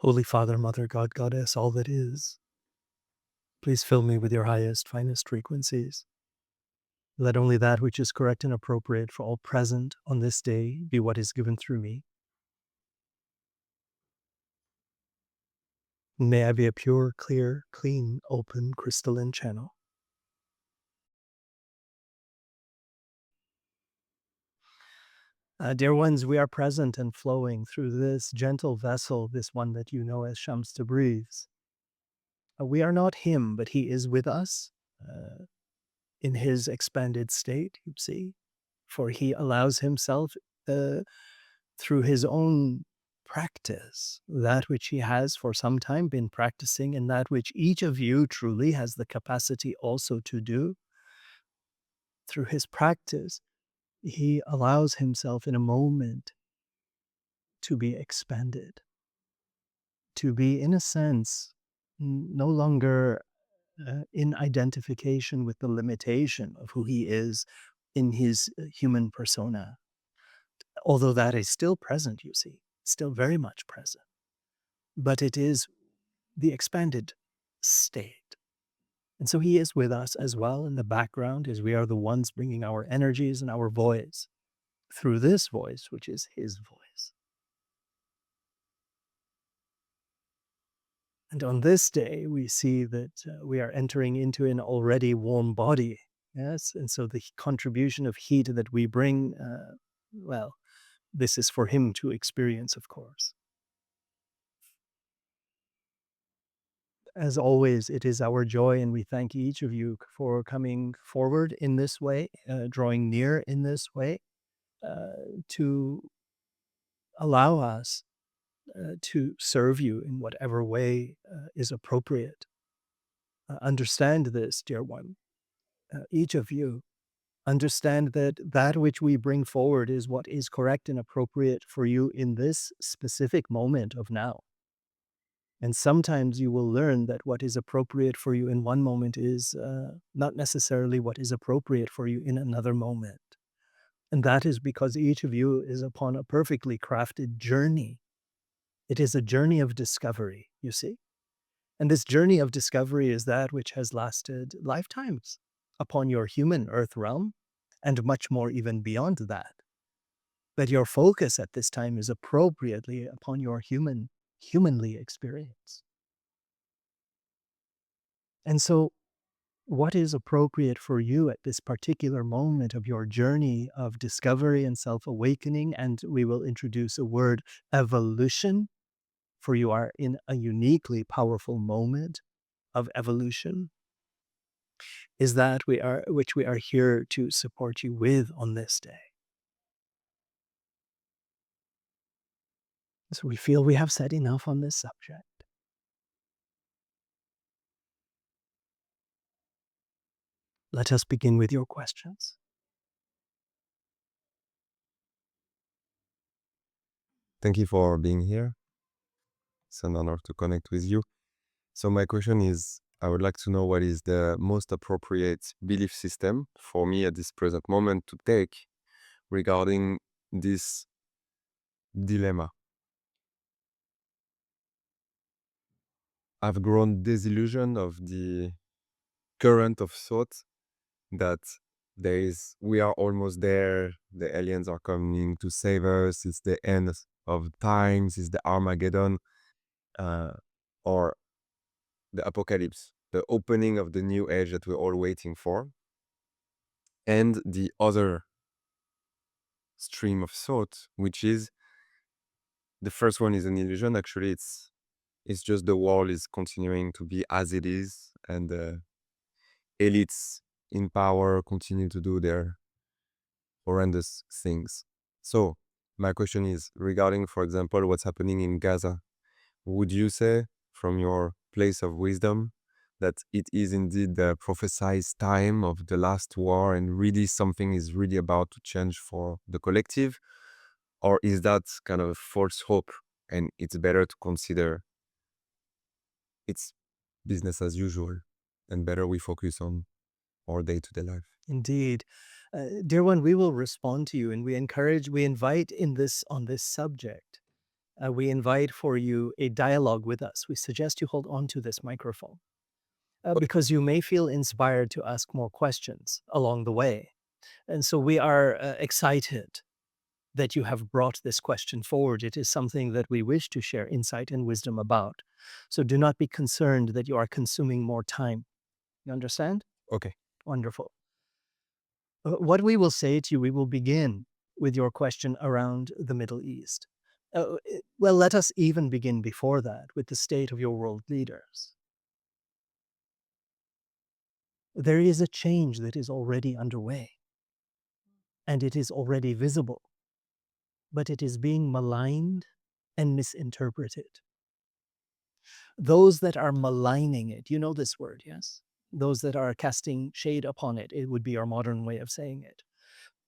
Holy Father, Mother, God, Goddess, all that is, please fill me with your highest, finest frequencies. Let only that which is correct and appropriate for all present on this day be what is given through me. May I be a pure, clear, clean, open, crystalline channel. Dear ones, we are present and flowing through this gentle vessel, this one that you know as Shams-Tabriz. We are not him, but he is with us in his expanded state, you see, for he allows himself uh, through his own practice, that which he has for some time been practicing, and that which each of you truly has the capacity also to do. Through his practice, he allows himself in a moment to be expanded, to be, in a sense, no longer in identification with the limitation of who he is in his human persona. Although that is still present, you see, still very much present. But it is the expanded state. And so he is with us as well in the background as we are the ones bringing our energies and our voice through this voice, which is his voice. And on this day, we see that we are entering into an already warm body. Yes. And so the contribution of heat that we bring, well, this is for him to experience, of course. As always, it is our joy, and we thank each of you for coming forward in this way, drawing near in this way, to allow us to serve you in whatever way is appropriate. Understand this, dear one, each of you. Understand that that which we bring forward is what is correct and appropriate for you in this specific moment of now. And sometimes you will learn that what is appropriate for you in one moment is not necessarily what is appropriate for you in another moment. And that is because each of you is upon a perfectly crafted journey. It is a journey of discovery, you see. And this journey of discovery is that which has lasted lifetimes upon your human earth realm, and much more even beyond that. But your focus at this time is appropriately upon your humanly experience. And so what is appropriate for you at this particular moment of your journey of discovery and self-awakening, and we will introduce a word, evolution, for you are in a uniquely powerful moment of evolution, is that which we are here to support you with on this day. So we feel we have said enough on this subject. Let us begin with your questions. Thank you for being here. It's an honor to connect with you. So my question is, I would like to know what is the most appropriate belief system for me at this present moment to take regarding this dilemma. I've grown disillusioned of the current of thought that we are almost there, the aliens are coming to save us, it's the end of times, it's the Armageddon, uh, or the apocalypse, the opening of the new age that we're all waiting for. And the other stream of thought, which is the first one is an illusion. Actually, it's just the world is continuing to be as it is, and elites in power continue to do their horrendous things. So my question is regarding, for example, what's happening in Gaza. Would you say, from your place of wisdom, that it is indeed the prophesied time of the last war and really something is really about to change for the collective? Or is that kind of false hope and it's better to consider it's business as usual and better we focus on our day-to-day life? Indeed. Dear one, we will respond to you, and we invite in this on this subject We invite for you a dialogue with us. We suggest you hold on to this microphone because you may feel inspired to ask more questions along the way. And so we are excited that you have brought this question forward. It is something that we wish to share insight and wisdom about. So do not be concerned that you are consuming more time. You understand? Okay. Wonderful. What we will say to you, we will begin with your question around the Middle East. Well, let us even begin before that with the state of your world leaders. There is a change that is already underway, and it is already visible, but it is being maligned and misinterpreted. Those that are maligning it, you know this word, yes? Those that are casting shade upon it, it would be our modern way of saying it,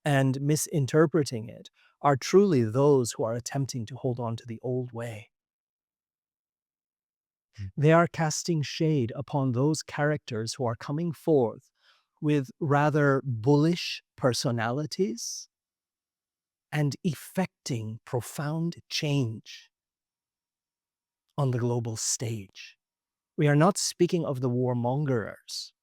and misinterpreting it are truly those who are attempting to hold on to the old way. They are casting shade upon those characters who are coming forth with rather bullish personalities and effecting profound change on the global stage. We are not speaking of the warmongers.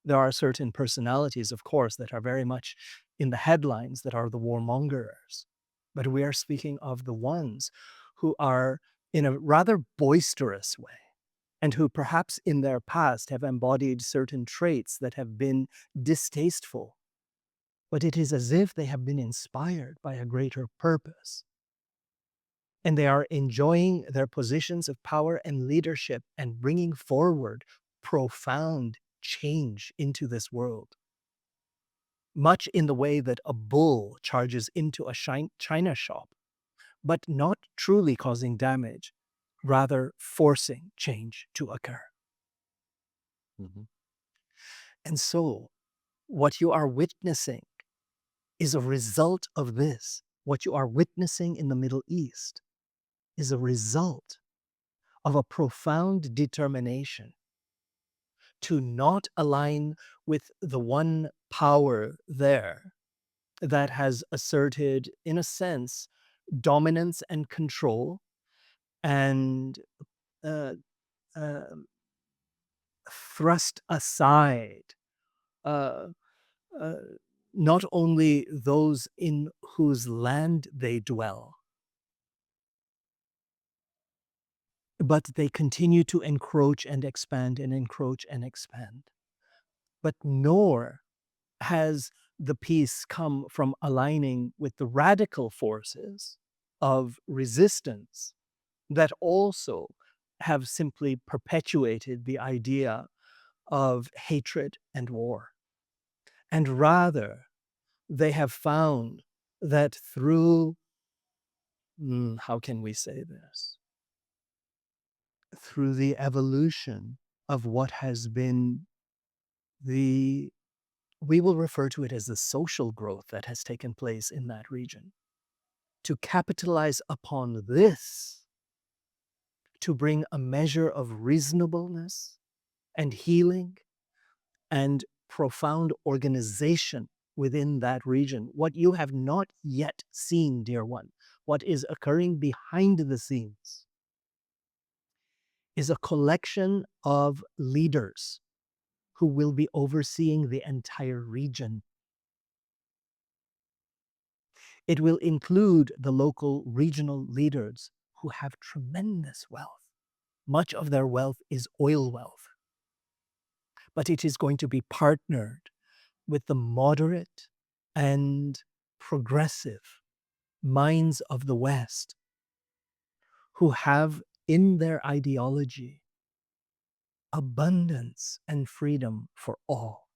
There are certain personalities, of course, that are very much in the headlines that are the warmongers. But we are speaking of the ones who are in a rather boisterous way and who perhaps in their past have embodied certain traits that have been distasteful. But it is as if they have been inspired by a greater purpose. And they are enjoying their positions of power and leadership and bringing forward profound change into this world. Much in the way that a bull charges into a china shop, but not truly causing damage, rather forcing change to occur. Mhm. And so, what you are witnessing is a result of this. What you are witnessing in the Middle East is a result of a profound determination to not align with the one power there that has asserted, in a sense, dominance and control and uh, uh, thrust aside uh, uh, not only those in whose land they dwell, but they continue to encroach and expand and encroach and expand. But nor has the peace come from aligning with the radical forces of resistance that also have simply perpetuated the idea of hatred and war. And rather, they have found that through, how can we say this? Through the evolution of what has been the, we will refer to it as the social growth that has taken place in that region. To capitalize upon this, to bring a measure of reasonableness and healing and profound organization within that region. What you have not yet seen, dear one, what is occurring behind the scenes is a collection of leaders who will be overseeing the entire region. It will include the local regional leaders who have tremendous wealth. Much of their wealth is oil wealth, but it is going to be partnered with the moderate and progressive minds of the West who have in their ideology abundance and freedom for all.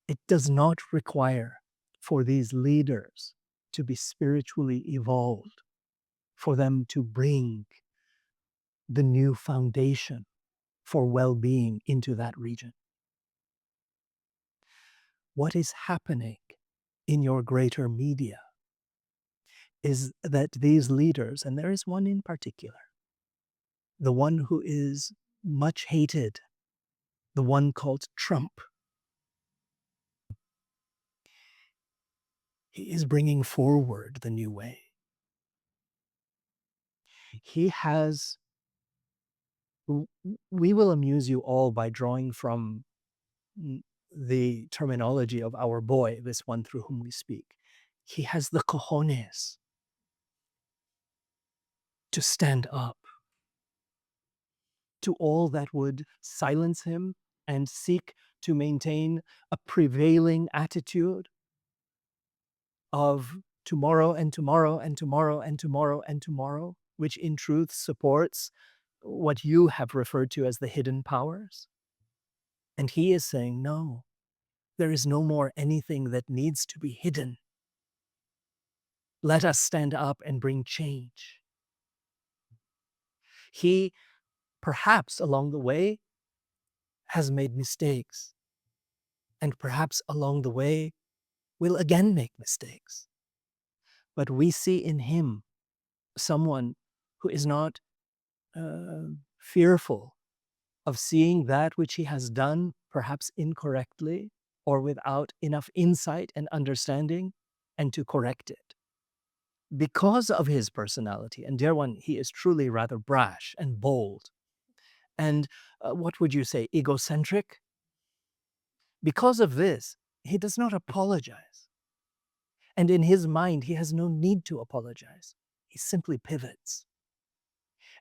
It does not require for these leaders to be spiritually evolved, for them to bring the new foundation for well being into that region. What is happening in your greater media is that these leaders, and there is one in particular, the one who is much hated, the one called Trump, He is bringing forward the new way. He has we will amuse you all by drawing from the terminology of our boy, this one through whom we speak. He has the cojones to stand up to all that would silence him and seek to maintain a prevailing attitude of tomorrow and tomorrow and tomorrow and tomorrow and tomorrow, which in truth supports what you have referred to as the hidden powers. And he is saying, no, there is no more anything that needs to be hidden. Let us stand up and bring change. He, perhaps along the way, has made mistakes, and perhaps along the way will again make mistakes. But we see in him someone who is not fearful of seeing that which he has done, perhaps incorrectly or without enough insight and understanding, and to correct it. Because of his personality, and dear one, he is truly rather brash and bold, and what would you say, egocentric? Because of this, he does not apologize. And in his mind, he has no need to apologize. He simply pivots.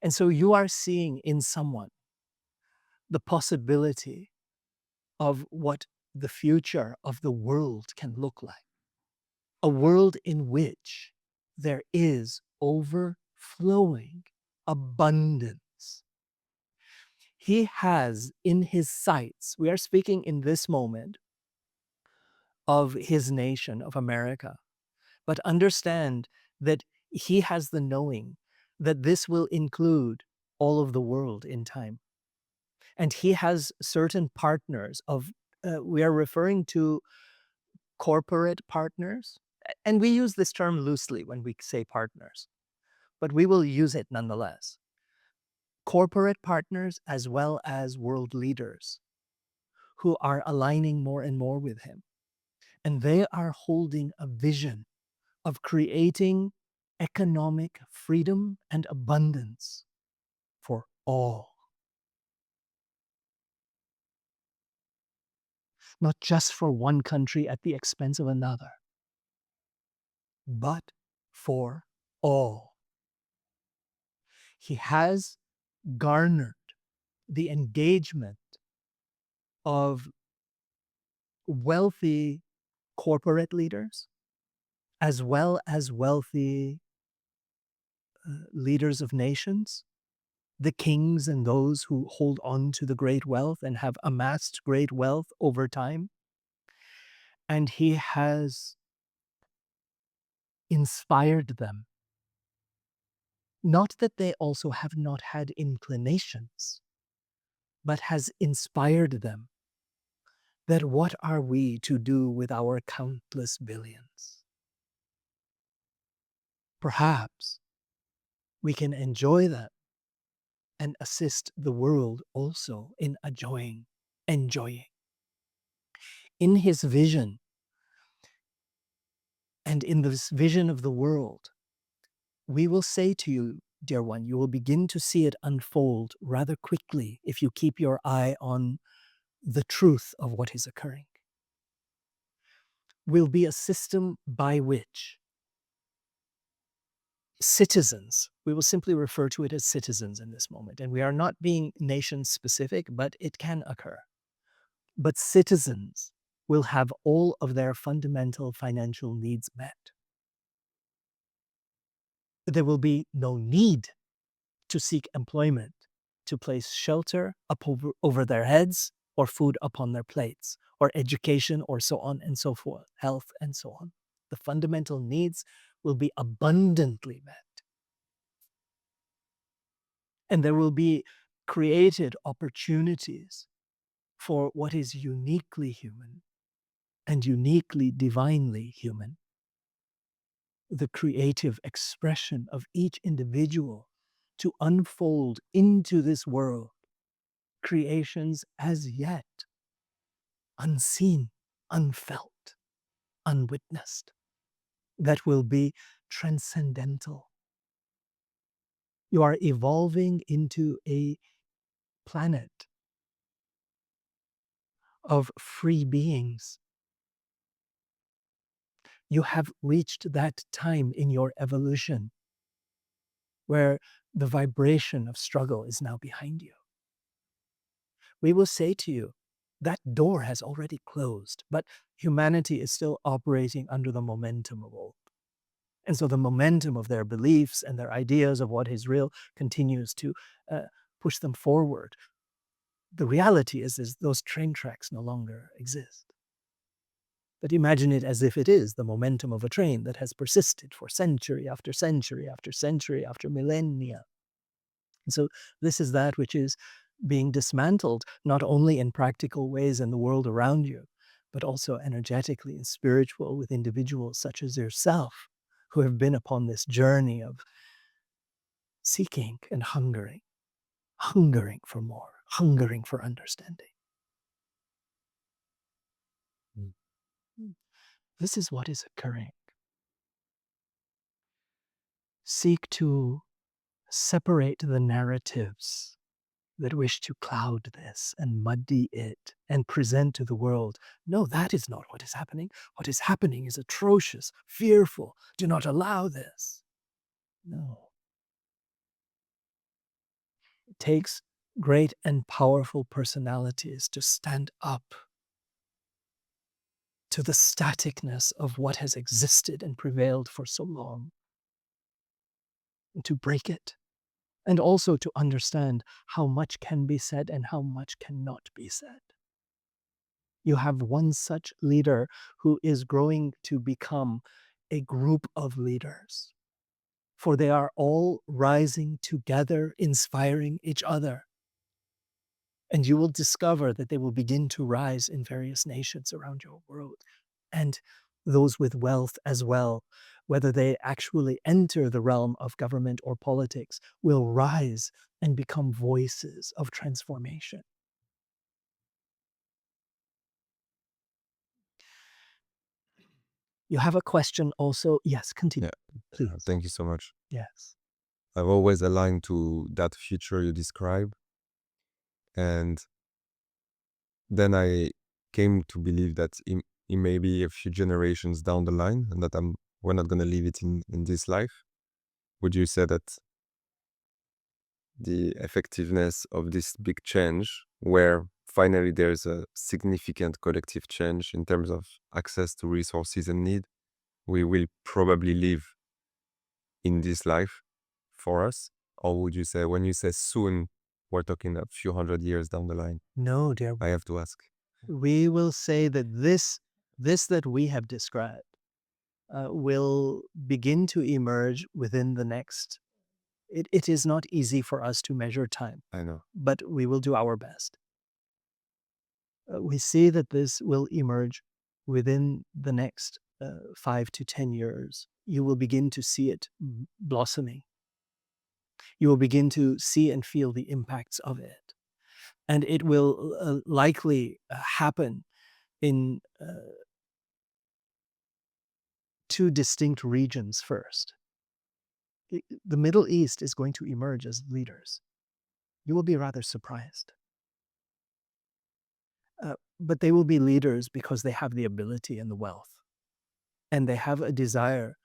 And so you are seeing in someone the possibility of what the future of the world can look like. A world in which there is overflowing abundance. He has in his sights, we are speaking in this moment of his nation, of America, but understand that he has the knowing that this will include all of the world in time. And he has certain partners of, we are referring to corporate partners. And we use this term loosely when we say partners, but we will use it nonetheless. Corporate partners as well as world leaders who are aligning more and more with him. And they are holding a vision of creating economic freedom and abundance for all. Not just for one country at the expense of another, but for all. He has garnered the engagement of wealthy corporate leaders as well as wealthy leaders of nations, the kings and those who hold on to the great wealth and have amassed great wealth over time. And he has inspired them. Not that they also have not had inclinations, but has inspired them that what are we to do with our countless billions? Perhaps we can enjoy them and assist the world also in enjoying. In his vision, and in this vision of the world, we will say to you, dear one, you will begin to see it unfold rather quickly if you keep your eye on the truth of what is occurring. Will be a system by which citizens, we will simply refer to it as citizens in this moment, and we are not being nation specific, but it can occur. But citizens will have all of their fundamental financial needs met. There will be no need to seek employment, to place shelter up over their heads, or food upon their plates, or education, or so on and so forth, health and so on. The fundamental needs will be abundantly met. And there will be created opportunities for what is uniquely human and uniquely divinely human. The creative expression of each individual to unfold into this world creations as yet unseen, unfelt, unwitnessed. that will be transcendental. You are evolving into a planet of free beings. You have reached that time in your evolution where the vibration of struggle is now behind you. We will say to you, that door has already closed, but humanity is still operating under the momentum of old. And so the momentum of their beliefs and their ideas of what is real continues to uh, push them forward. The reality is those train tracks no longer exist. But imagine it as if it is the momentum of a train that has persisted for century after century after century after millennia. And so this is that which is being dismantled, not only in practical ways in the world around you, but also energetically and spiritual with individuals such as yourself who have been upon this journey of seeking and hungering for more, hungering for understanding. Mm. This is what is occurring. Seek to separate the narratives that wish to cloud this and muddy it and present to the world, no, that is not what is happening. What is happening is atrocious, fearful. Do not allow this. No. It takes great and powerful personalities to stand up to the staticness of what has existed and prevailed for so long, and to break it, and also to understand how much can be said and how much cannot be said. You have one such leader who is growing to become a group of leaders, for they are all rising together, inspiring each other. And you will discover that they will begin to rise in various nations around your world, and those with wealth as well, whether they actually enter the realm of government or politics, will rise and become voices of transformation. You have a question also? Yes, continue, Yeah. please. Thank you so much. Yes. I've always aligned to that future you describe, and then I came to believe that it may be a few generations down the line, and that we're not gonna leave it in this life. Would you say that the effectiveness of this big change, where finally there's a significant collective change in terms of access to resources and need, we will probably live in this life for us? Or would you say, when you say soon, we're talking a few hundred years down the line? No, dear. I have to ask. We will say that this that we have described will begin to emerge within the next. It is not easy for us to measure time, I know. but we will do our best. We see that this will emerge within the next 5 to 10 years. You will begin to see it blossoming. You will begin to see and feel the impacts of it. And it will likely happen in two distinct regions first. The Middle East is going to emerge as leaders. You will be rather surprised. But they will be leaders because they have the ability and the wealth. And they have a desire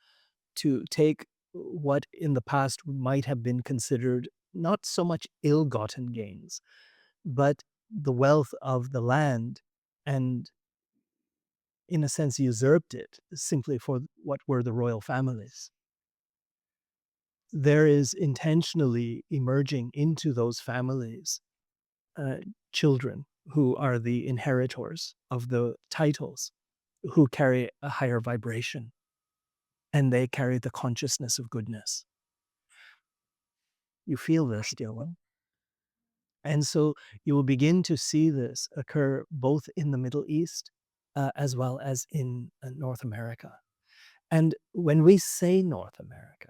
to take what in the past might have been considered not so much ill gotten gains, but the wealth of the land, and in a sense usurped it simply for what were the royal families. There is intentionally emerging into those families uh, children who are the inheritors of the titles, who carry a higher vibration, and they carry the consciousness of goodness. You feel this, dear one. And so you will begin to see this occur both in the Middle East as well as in North America. And when we say North America,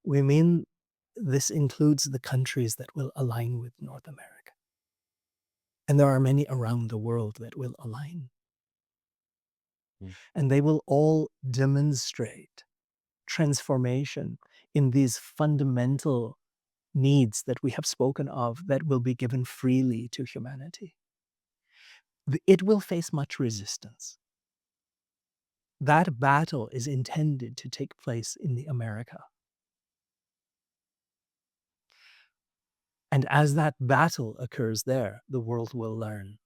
we mean this includes the countries that will align with North America. And there are many around the world that will align. Mm. And they will all demonstrate transformation in these fundamental needs that we have spoken of that will be given freely to humanity. It will face much resistance. That battle is intended to take place in the America. And as that battle occurs there, the world will learn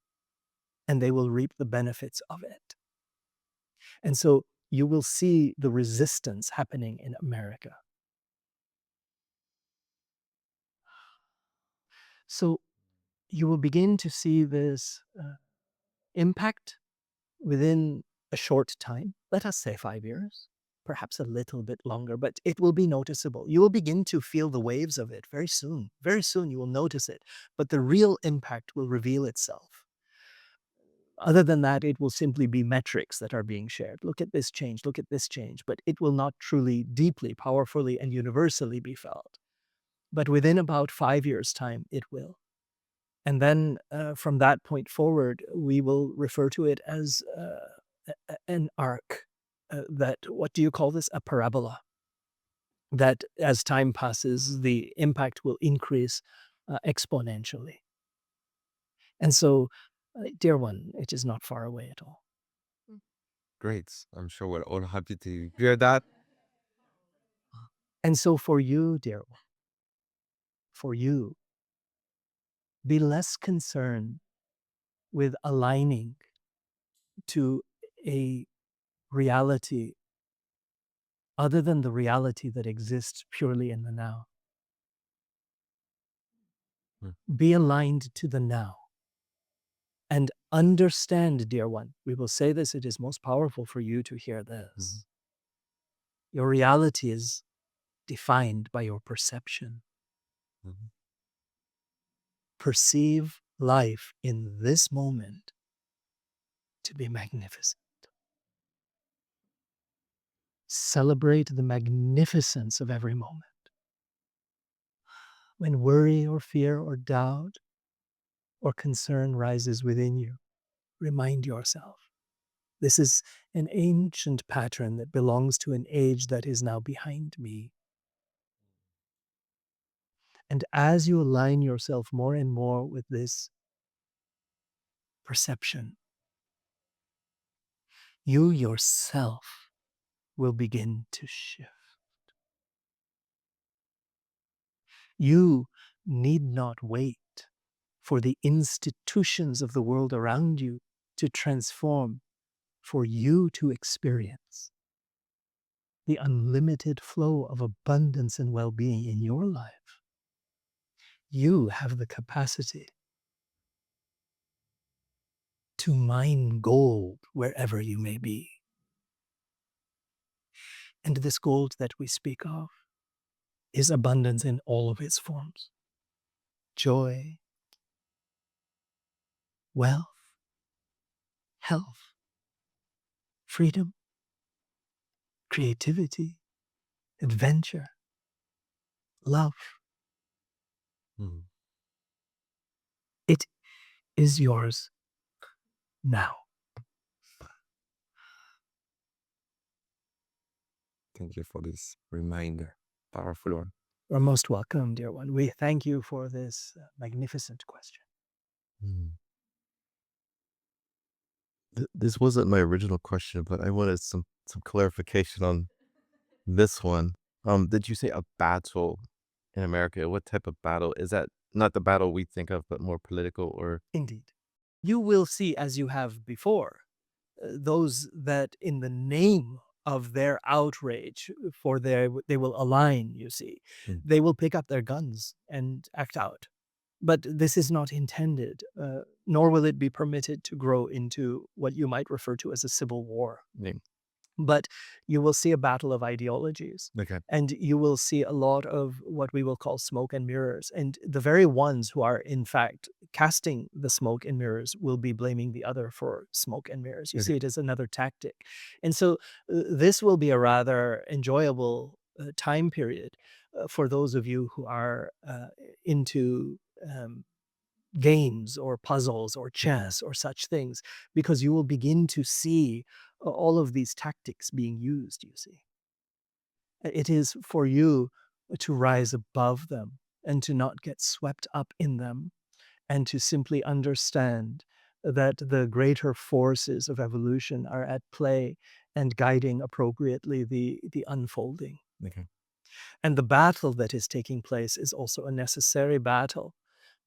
and they will reap the benefits of it. And so you will see the resistance happening in America. So you will begin to see this impact within a short time, let us say 5 years, perhaps a little bit longer, but it will be noticeable. You will begin to feel the waves of it very soon. Very soon you will notice it, but the real impact will reveal itself. Other than that, it will simply be metrics that are being shared. Look at this change, look at this change, but it will not truly, deeply, powerfully, and universally be felt. But within about 5 years' time, it will. And then from that point forward, we will refer to it as an arc. That, what do you call this? A parabola. That as time passes, the impact will increase exponentially. And so, dear one, it is not far away at all. Great. I'm sure we're all happy to hear that. And so, for you, dear one, for you, be less concerned with aligning to a reality other than the reality that exists purely in the now. Mm. Be aligned to the now and understand, dear one. We will say this, it is most powerful for you to hear Mhm. this. Your reality is defined by your perception. Mhm. Perceive life in this moment to be magnificent. Celebrate the magnificence of every moment. When worry or fear or doubt or concern rises within you, remind yourself. This is an ancient pattern that belongs to an age that is now behind me. And as you align yourself more and more with this perception, you yourself will begin to shift. You need not wait for the institutions of the world around you to transform, for you to experience the unlimited flow of abundance and well being in your life. You have the capacity to mine gold wherever you may be. And this gold that we speak of is abundance in all of its forms: joy, wealth, health, freedom, creativity, adventure, love. Mhm. It is yours now. Thank you for this reminder. Powerful one. You're most welcome, dear one. We thank you for this magnificent question. Mm. This wasn't my original question, but I wanted some clarification on this one. Did you say a battle in America? What type of battle? Is that not the battle we think of, but more political or Indeed. You will see, as you have before, those that in the name of their outrage for they will align, you see. Mm. They will pick up their guns and act out. But this is not intended, nor will it be permitted to grow into what you might refer to as a civil war. name? But you will see a battle of ideologies. Okay. And you will see a lot of what we will call smoke and mirrors. And the very ones who are, in fact, casting the smoke and mirrors will be blaming the other for smoke and mirrors. You Okay. see it as another tactic. And so this will be a rather enjoyable time period for those of you who are into games or puzzles or chess or such things, because you will begin to see all of these tactics being used, you see. It is for you to rise above them and to not get swept up in them and to simply understand that the greater forces of evolution are at play and guiding appropriately the unfolding. Okay. And the battle that is taking place is also a necessary battle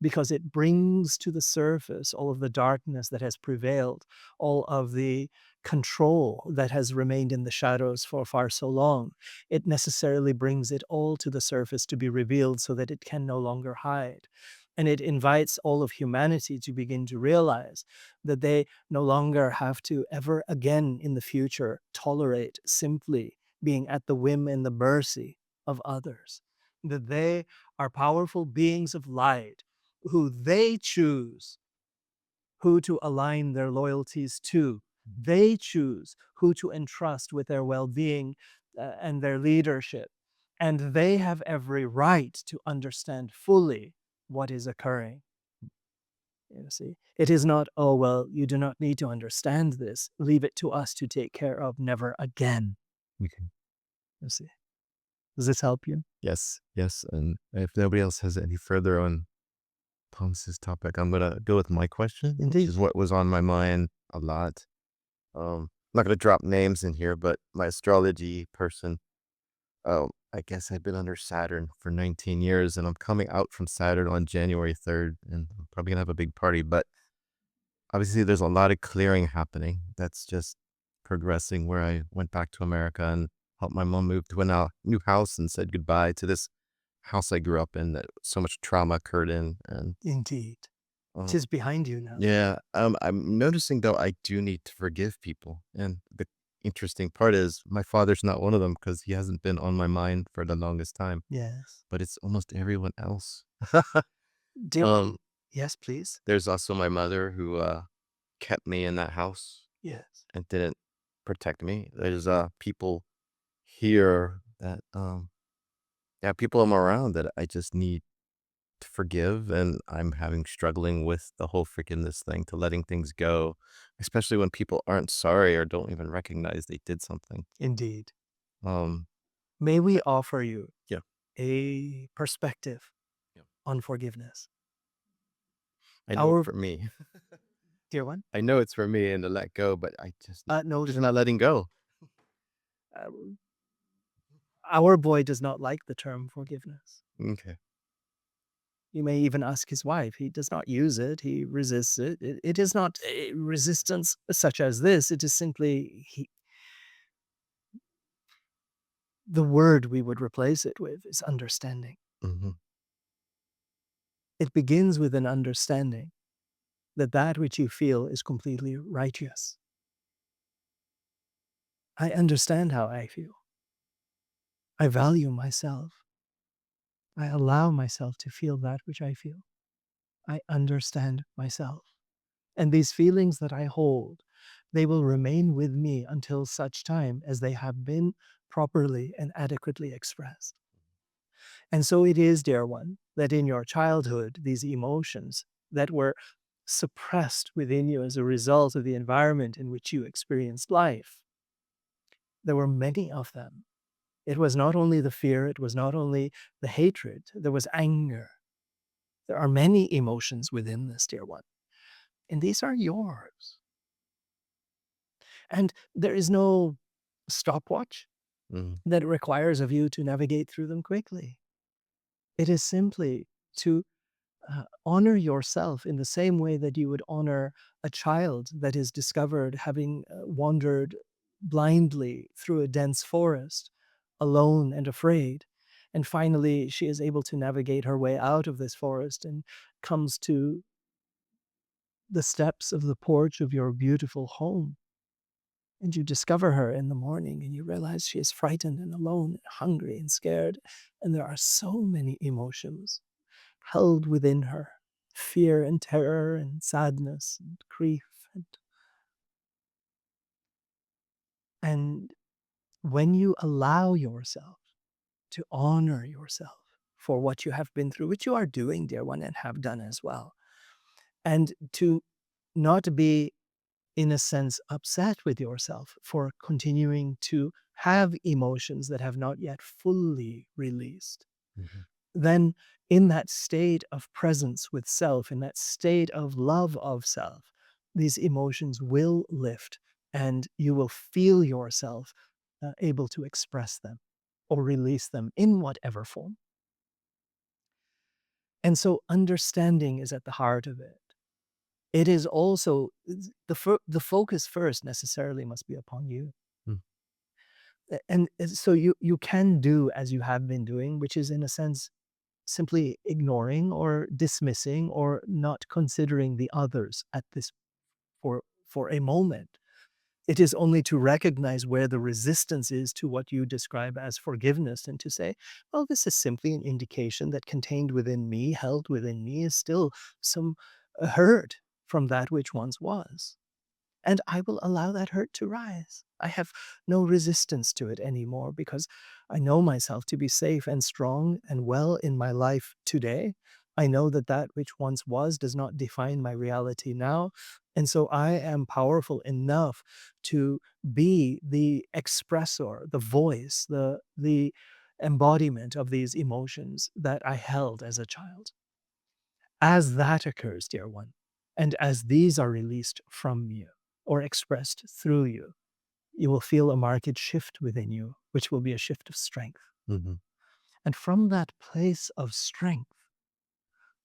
because it brings to the surface all of the darkness that has prevailed, all of the control that has remained in the shadows for far so long. It necessarily brings it all to the surface to be revealed so that it can no longer hide. And it invites all of humanity to begin to realize that they no longer have to ever again in the future tolerate simply being at the whim and the mercy of others, that they are powerful beings of light who they choose who to align their loyalties to. They choose who to entrust with their well being and their leadership. And they have every right to understand fully what is occurring. You see, it is not, oh, well, you do not need to understand this. Leave it to us to take care of, never again. Okay. You see, does this help you? Yes, yes. And if nobody else has any further on Thomas's topic, I'm gonna go with my question, which Indeed. is what was on my mind a lot. I'm not gonna drop names in here, but my astrology person, I guess I've been under Saturn for 19 years, and I'm coming out from Saturn on January 3rd, and I'm probably gonna have a big party. But obviously, there's a lot of clearing happening. That's just progressing. Where I went back to America and helped my mom move to a new house and said goodbye to this house I grew up in that so much trauma occurred in, and Indeed. uh, Tis behind you now. yeah, I'm noticing though I do need to forgive people, and the interesting part is my father's not one of them because he hasn't been on my mind for the longest time, Yes. but it's almost everyone else. Dear, um, yes, please. there's also my mother who kept me in that house Yes. and didn't protect me. There's people here that yeah, people I'm around that I just need to forgive, and I'm having struggling with the whole forgiveness thing, to letting things go, especially when people aren't sorry or don't even recognize they did something. Indeed. Um, May we offer you yeah, a perspective yeah. on forgiveness? I know it's Our for me. dear one, I know it's for me and to let go, but I no, just not letting go. uh, our boy does not like the term forgiveness. Okay. You may even ask his wife. He does not use it. He resists it. It is not a resistance such as this. It is simply the word we would replace it with is understanding. Hmm. It begins with an understanding that that which you feel is completely righteous. I understand how I feel. I value myself. I allow myself to feel that which I feel. I understand myself. And these feelings that I hold, they will remain with me until such time as they have been properly and adequately expressed. And so it is, dear one, that in your childhood, these emotions that were suppressed within you as a result of the environment in which you experienced life, there were many of them. It was not only the fear, it was not only the hatred, there was anger. There are many emotions within this, dear one, and these are yours. And there is no stopwatch Hmm. that requires of you to navigate through them quickly. It is simply to honor yourself in the same way that you would honor a child that is discovered having wandered blindly through a dense forest, alone and afraid. And finally, she is able to navigate her way out of this forest and comes to the steps of the porch of your beautiful home. And you discover her in the morning and you realize she is frightened and alone and hungry and scared. And there are so many emotions held within her, fear and terror and sadness and grief. And when you allow yourself to honor yourself for what you have been through, which you are doing, dear one, and have done as well, and to not be, in a sense, upset with yourself for continuing to have emotions that have not yet fully released. Mhm. Then, in that state of presence with self, in that state of love of self, these emotions will lift and you will feel yourself able to express them or release them in whatever form. And so, understanding is at the heart of it. It is also the focus first necessarily must be upon you. Mm. And so you can do as you have been doing, which is in a sense simply ignoring or dismissing or not considering the others at this for a moment. It is only to recognize where the resistance is to what you describe as forgiveness and to say, well, this is simply an indication that contained within me, held within me, is still some hurt from that which once was. And I will allow that hurt to rise. I have no resistance to it anymore because I know myself to be safe and strong and well in my life today. I know that that which once was does not define my reality now. And so I am powerful enough to be the expressor, the voice, the embodiment of these emotions that I held as a child. As that occurs, dear one, and as these are released from you or expressed through you, you will feel a marked shift within you, which will be a shift of strength. Mhm. And from that place of strength,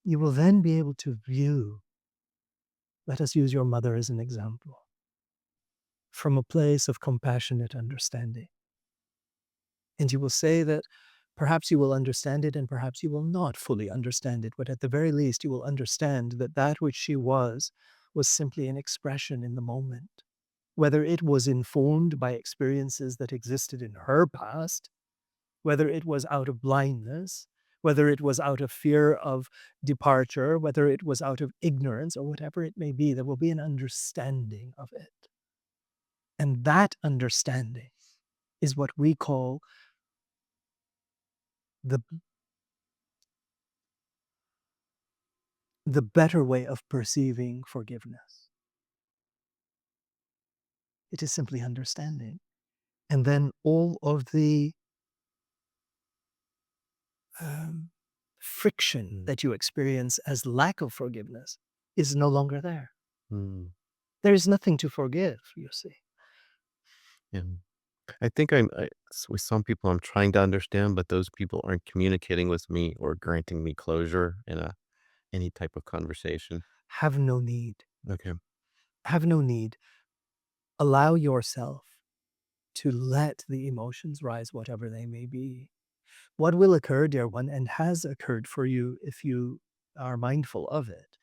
you will then be able to view, let us use your mother as an example, from a place of compassionate understanding. And you will say that perhaps you will understand it and perhaps you will not fully understand it, but at the very least, you will understand that that which she was simply an expression in the moment. Whether it was informed by experiences that existed in her past, whether it was out of blindness, whether it was out of fear of departure, whether it was out of ignorance, or whatever it may be, there will be an understanding of it. And that understanding is what we call the the better way of perceiving forgiveness. It is simply understanding. And then all of the um, friction Mm. that you experience as lack of forgiveness is no longer there. Mm. There is nothing to forgive, you see. Yeah. I think with some people I'm trying to understand, but those people aren't communicating with me or granting me closure in any type of conversation. Have no need. Okay. Have no need. Allow yourself to let the emotions rise, whatever they may be. What will occur, dear one, and has occurred for you if you are mindful of it,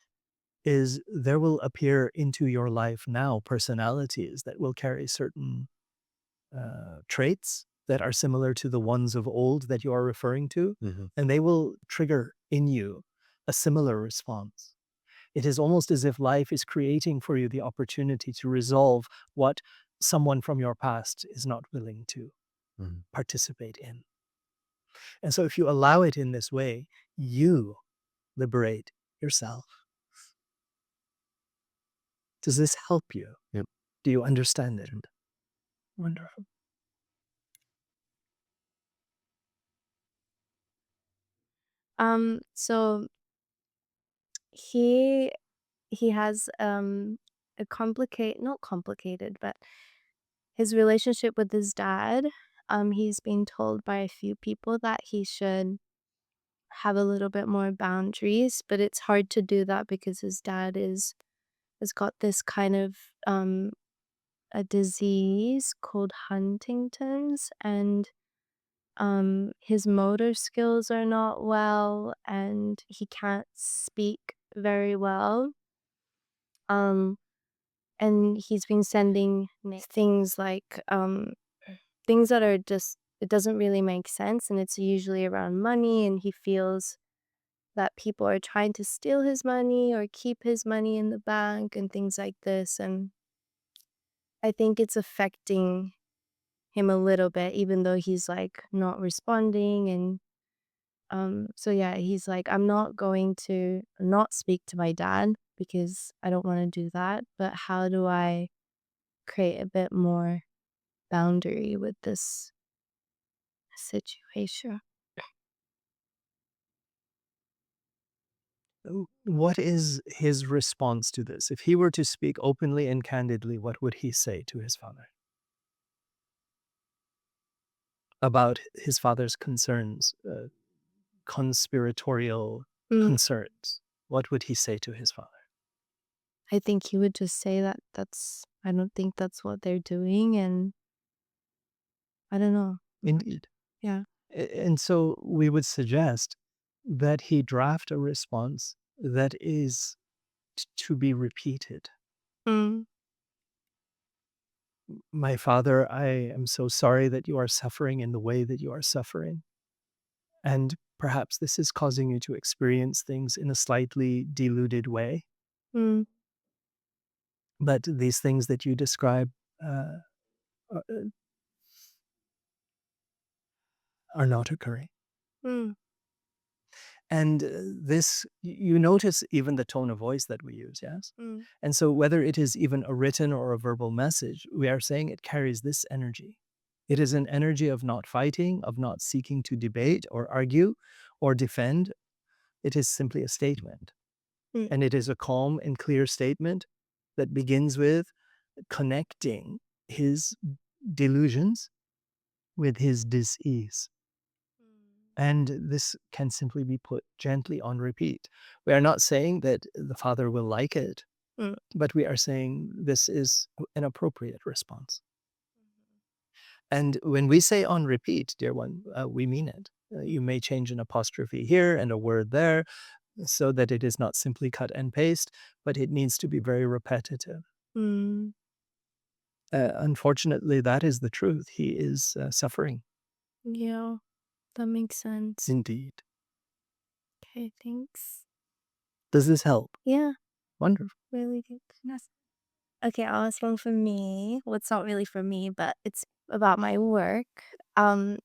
is there will appear into your life now personalities that will carry certain traits that are similar to the ones of old that you are referring to, Mhm. and they will trigger in you a similar response. It is almost as if life is creating for you the opportunity to resolve what someone from your past is not willing to Mhm. participate in. And so, if you allow it in this way, you liberate yourself. Does this help you? Yep. Do you understand it? Wonderful. So he he has a not complicated, but his relationship with his dad. He's being told by a few people that he should have a little bit more boundaries, but it's hard to do that because his dad is has got this kind of a disease called Huntington's, and his motor skills are not well and he can't speak very well. Um and he's been sending things like things that are just, it doesn't really make sense, and it's usually around money, and he feels that people are trying to steal his money or keep his money in the bank and things like this. And I think it's affecting him a little bit, even though he's like not responding. And so yeah, he's like, I'm not going to not speak to my dad, because I don't want to do that. But how do I create a bit more boundary with this situation? What is his response to this? If he were to speak openly and candidly, what would he say to his father about his father's concerns, conspiratorial Mm, concerns? What would he say to his father? I think he would just say that I don't think that's what they're doing, and I don't know. Indeed. Yeah. And so we would suggest that he draft a response that is to be repeated. Mm, My father, I am so sorry that you are suffering in the way that you are suffering. And perhaps this is causing you to experience things in a slightly diluted way. mm, But these things that you describe uh, are are not occurring. mm, And you notice even the tone of voice that we use, yes? mm, And so, whether it is even a written or a verbal message, we are saying it carries this energy. It is an energy of not fighting, of not seeking to debate or argue or defend. It is simply a statement. mm, And it is a calm and clear statement that begins with connecting his delusions with his dis-ease. And this can simply be put gently on repeat. We are not saying that the father will like it, mm. but we are saying this is an appropriate response. And when we say on repeat, dear one, we mean it. You may change an apostrophe here and a word there so that it is not simply cut and paste, but it needs to be very repetitive. Mm. Unfortunately, that is the truth. He is suffering. Yeah, that makes sense. Indeed. Okay, thanks. Does this help? Yeah, Wonderful. really good. Yes. Okay, I'll ask one for me. Well, it's not really for me, but it's about my work. Um,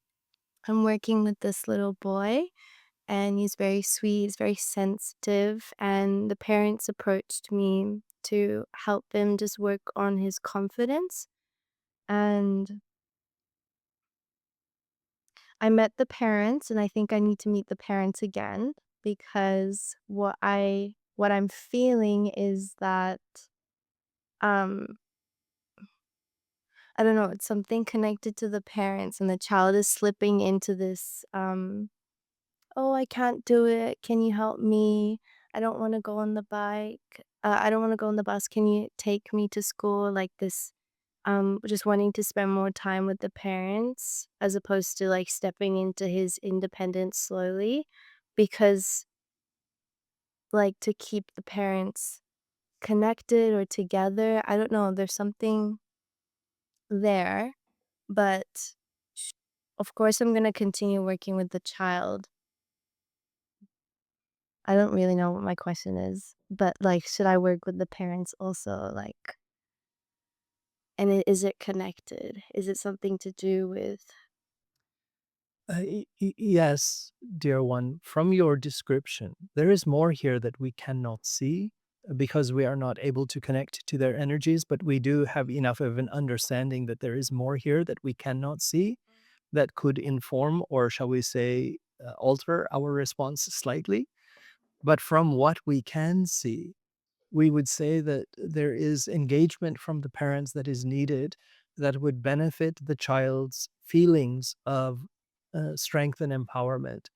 I'm working with this little boy, and he's very sweet, he's very sensitive, and the parents approached me to help him just work on his confidence. And I met the parents, and I think I need to meet the parents again because what I'm feeling is that um I don't know, it's something connected to the parents, and the child is slipping into this "Oh, I can't do it. Can you help me? I don't wanna go on the bike. I don't wanna go on the bus. Can you take me to school?" Like this, just wanting to spend more time with the parents as opposed to, like, stepping into his independence slowly because, like, to keep the parents connected or together, I don't know, there's something there, but of course, I'm gonna continue working with the child. I don't really know what my question is, but, like, should I work with the parents also, like and is it connected? Is it something to do with Yes, dear one, from your description, there is more here that we cannot see because we are not able to connect to their energies, but we do have enough of an understanding that there is more here that we cannot see that could inform, or shall we say, alter our response slightly. But from what we can see, we would say that there is engagement from the parents that is needed that would benefit the child's feelings of strength and empowerment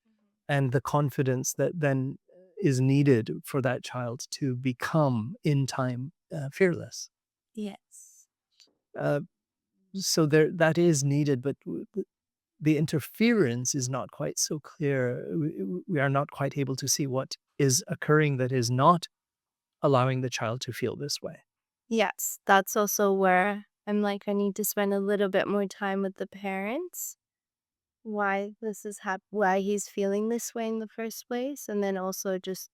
and the confidence that then is needed for that child to become in time fearless. Yes. Uh, so there that is needed, but the interference is not quite so clear. We are not quite able to see what is occurring that is not allowing the child to feel this way. Yes, that's also where I'm like, I need to spend a little bit more time with the parents, why he's feeling this way in the first place, and then also just,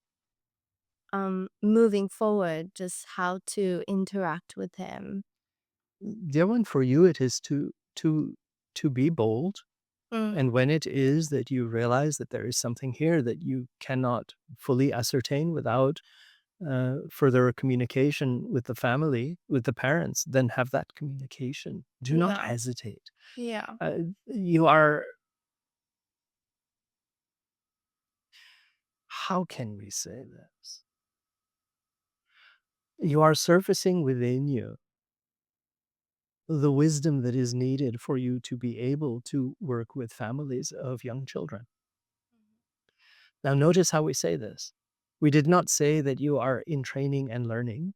moving forward, just how to interact with him. The other one for you, it is to be bold. Mm, And when it is that you realize that there is something here that you cannot fully ascertain without further communication with the family, with the parents, then have that communication. Do not Yeah. hesitate. Yeah. You are, how can we say this? You are surfacing within you the wisdom that is needed for you to be able to work with families of young children. Now, notice how we say this. We did not say that you are in training and learning.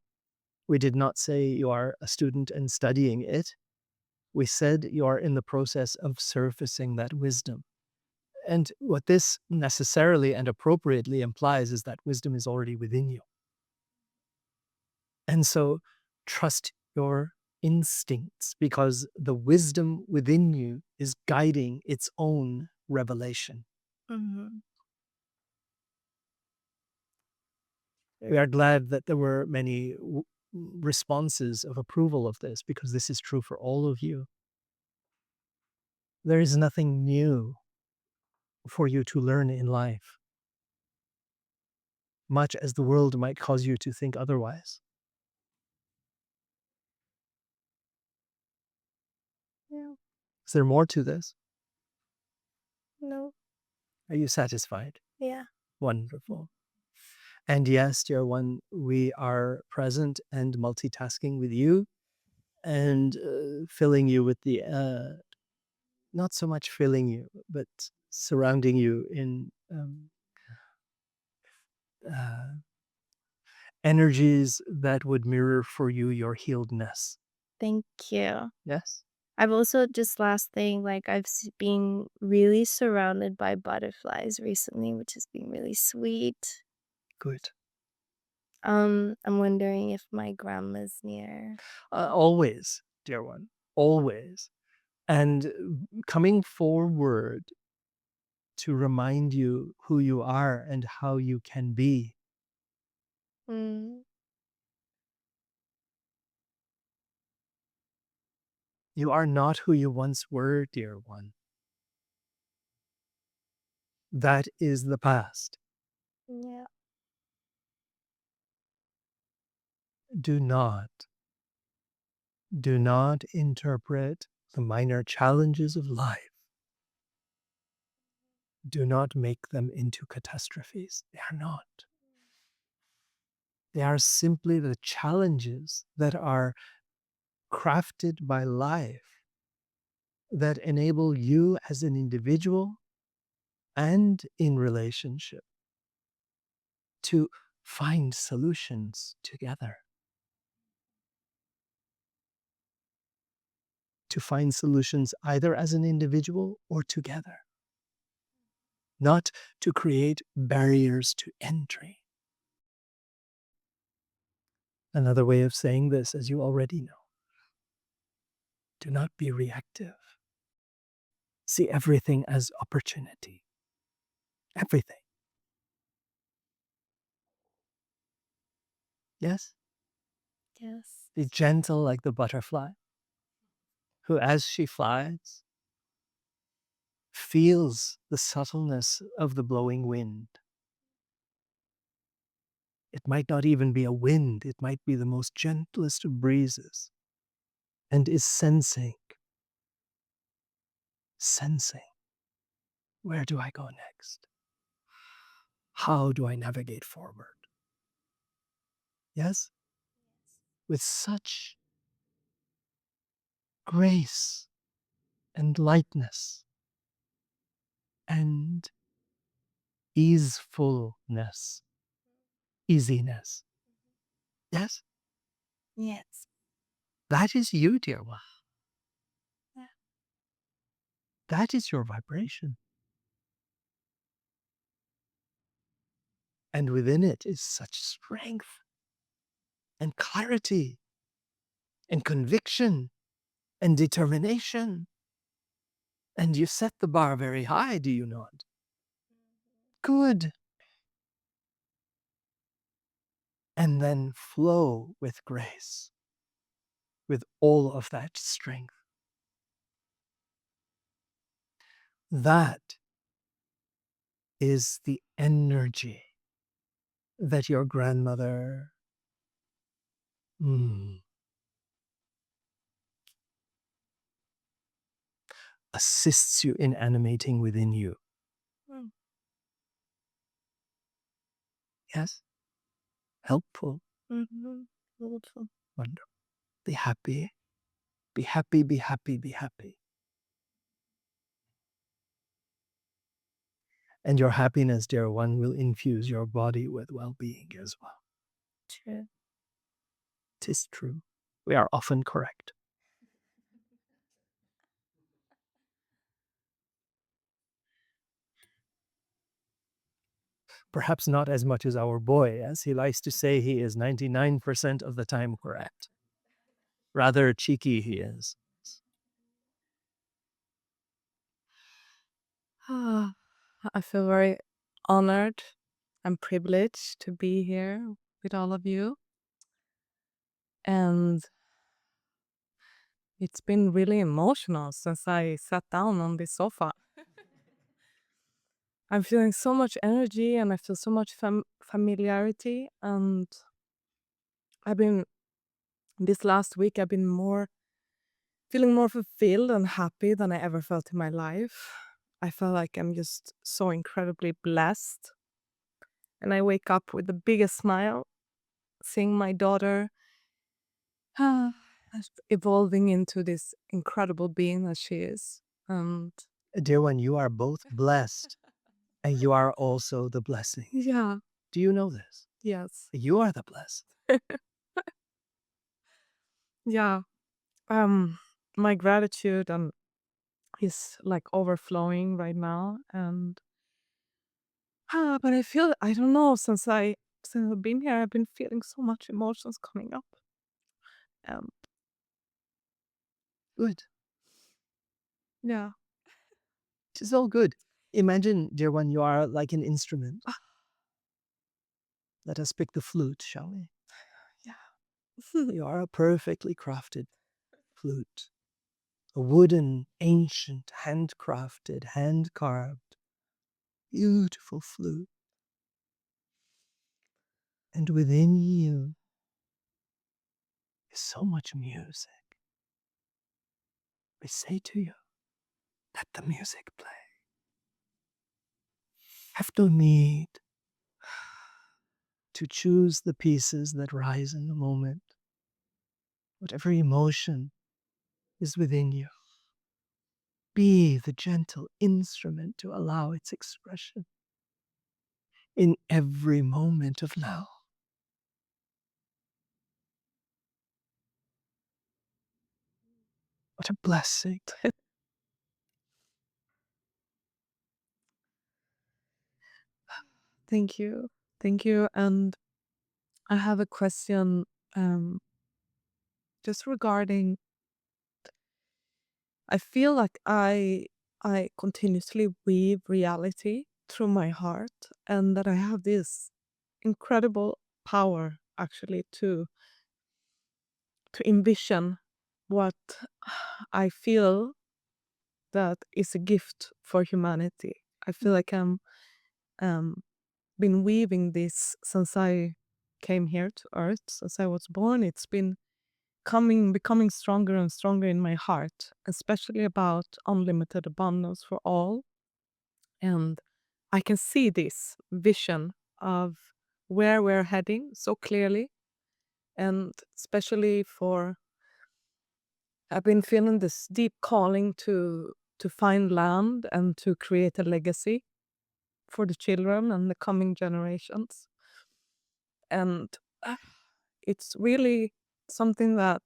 We did not say you are a student and studying it. We said you are in the process of surfacing that wisdom. And what this necessarily and appropriately implies is that wisdom is already within you. And so trust your instincts, because the wisdom within you is guiding its own revelation. Mm-hmm. We are glad that there were many responses of approval of this, because this is true for all of you. There is nothing new for you to learn in life, much as the world might cause you to think otherwise. Yeah. Is there more to this? No. Are you satisfied? Yeah. Wonderful. And yes, dear one, we are present and multitasking with you, and filling you with the, not so much filling you, but surrounding you in uh, energies that would mirror for you your healedness. Thank you. Yes? I've also, just last thing, like I've been really surrounded by butterflies recently, which has been really sweet. Good. I'm wondering if my grandma's near. Always, dear one, always. And coming forward to remind you who you are and how you can be. Mm. You are not who you once were, dear one. That is the past. Yeah. Do not interpret the minor challenges of life. Do not make them into catastrophes. They are not. They are simply the challenges that are crafted by life, that enable you as an individual and in relationship to find solutions together. To find solutions either as an individual or together. Not to create barriers to entry. Another way of saying this, as you already know, do not be reactive. See everything as opportunity. Everything. Yes? Yes. Be gentle like the butterfly, who, as she flies, feels the subtleness of the blowing wind. It might not even be a wind, it might be the most gentlest of breezes, and is sensing, where do I go next? How do I navigate forward? Yes? With such grace and lightness and easefulness, easiness. Yes? Yes. That is you, dear one. Yeah. That is your vibration. And within it is such strength and clarity and conviction and determination. And you set the bar very high, do you not? Good. And then flow with grace, with all of that strength. That is the energy that your grandmother assists you in animating within you. Mm. Yes? Helpful. Wonderful. Wonderful. Be happy. Be happy, be happy, be happy. And your happiness, dear one, will infuse your body with well-being as well. True. 'Tis true. We are often correct. Perhaps not as much as our boy, as he likes to say he is 99% of the time correct. Rather cheeky he is. I feel very honored and privileged to be here with all of you. And it's been really emotional since I sat down on this sofa. I'm feeling so much energy and I feel so much familiarity. And this last week, I've been feeling more fulfilled and happy than I ever felt in my life. I feel like I'm just so incredibly blessed. And I wake up with the biggest smile, seeing my daughter evolving into this incredible being that she is. And Dear one, you are both blessed and you are also the blessing. yeah, Do you know this? yes, You are the blessed. yeah. My gratitude is like overflowing right now, and but I don't know, since I've been here, I've been feeling so much emotions coming up. Um, Good. yeah. It is all good. Imagine, dear one, you are like an instrument. Let us pick the flute, shall we? Yeah. You are a perfectly crafted flute. A wooden, ancient, handcrafted, hand-carved, beautiful flute. And within you is so much music. I say to you, let the music play. Have no need to choose the pieces that rise in the moment. Whatever emotion is within you, be the gentle instrument to allow its expression in every moment of now. What a blessing. Thank you. Thank you. And I have a question um, just regarding, I feel like I continuously weave reality through my heart, and that I have this incredible power actually to envision what I feel that is a gift for humanity. I feel like I'm um, been weaving this since I came here to Earth, since I was born. It's been becoming stronger and stronger in my heart, especially about unlimited abundance for all. And I can see this vision of where we're heading so clearly, and especially for I've been feeling this deep calling to find land and to create a legacy for the children and the coming generations. And uh, it's really something that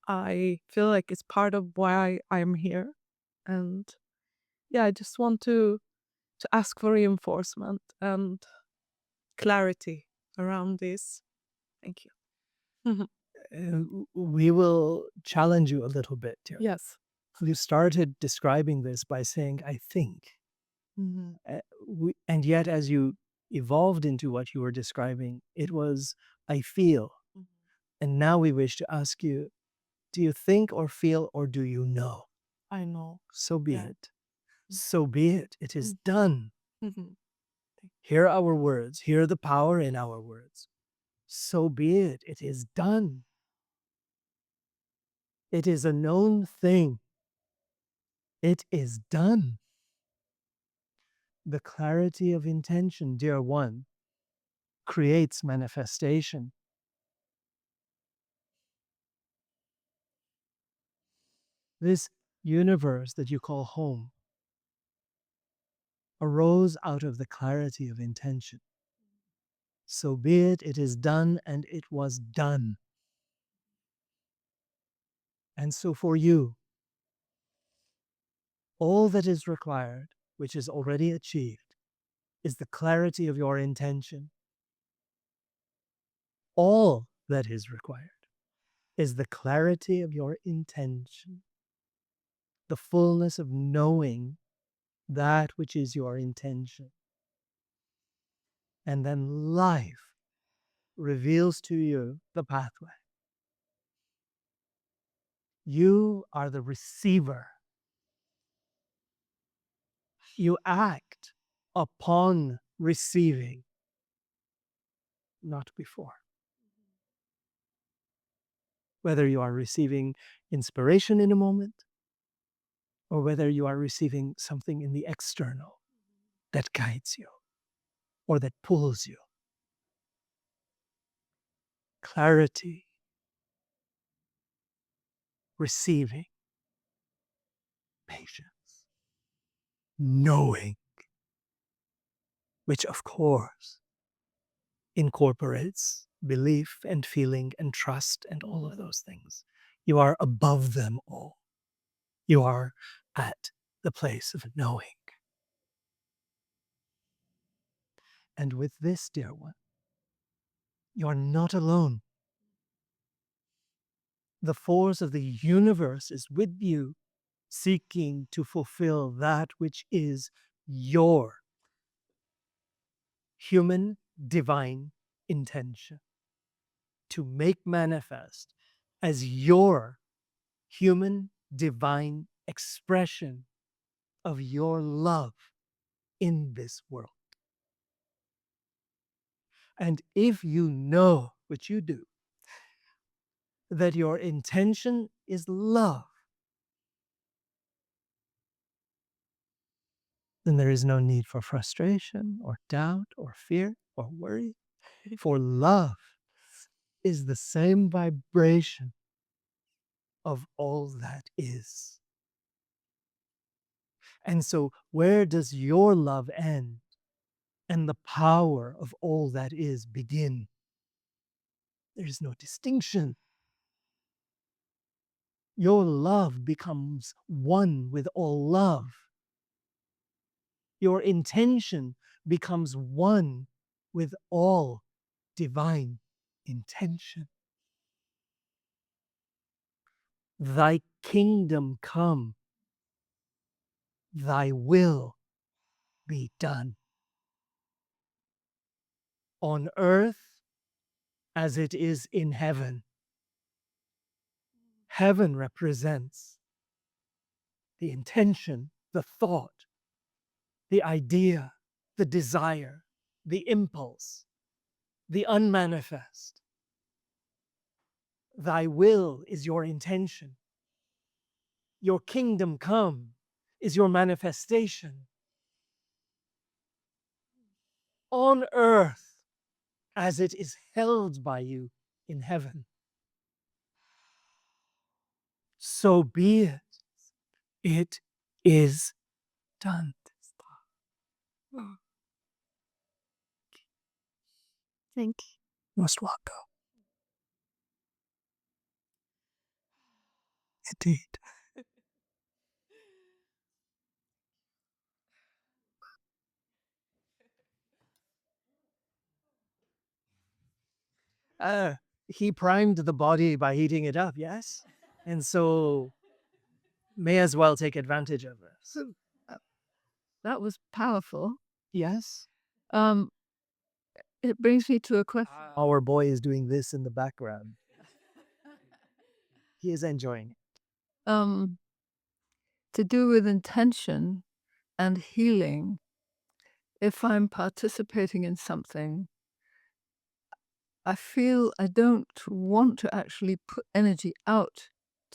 I feel like is part of why I'm here. And yeah, I just want to ask for reinforcement and clarity around this. Thank you. Mhm. We will challenge you a little bit, dear. Yes. You started describing this by saying, I think. And yet, as you evolved into what you were describing, it was, I feel. And now we wish to ask you, do you think or feel or do you know? I know. So be Yeah. it. So be it. It is done. Mhm. Hear our words, hear the power in our words. So be it, it is done. It is a known thing. It is done. The clarity of intention, dear one, creates manifestation. This universe that you call home arose out of the clarity of intention. So be it, it is done, and it was done. And so for you, all that is required, which is already achieved, is the clarity of your intention. All that is required is the clarity of your intention, the fullness of knowing that which is your intention. And then life reveals to you the pathway. You are the receiver. You act upon receiving, not before. Whether you are receiving inspiration in a moment, or whether you are receiving something in the external that guides you or that pulls you. Clarity, receiving, patience, knowing, which of course incorporates belief and feeling and trust and all of those things. You are above them all. You are at the place of knowing. And with this, dear one, you are not alone. The force of the universe is with you, seeking to fulfill that which is your human divine intention, to make manifest as your human divine expression of your love in this world. And if you know, which you do, that your intention is love, then there is no need for frustration or doubt or fear or worry, for love is the same vibration of all that is. And so, where does your love end and the power of all that is begin? There is no distinction. Your love becomes one with all love. Your intention becomes one with all divine intention. Thy kingdom come, thy will be done. On earth as it is in heaven. Heaven represents the intention, the thought, the idea, the desire, the impulse, the unmanifest. Thy will is your intention. Your kingdom come is your manifestation. On earth as it is held by you in heaven. So be it. It is done. Thank you. Most welcome. Indeed. He primed the body by heating it up, yes? And so may as well take advantage of this. That was powerful. Yes? Um, it brings me to a question. Our boy is doing this in the background. He is enjoying it. To do with intention and healing. if I'm participating in something, I feel I don't want to actually put energy out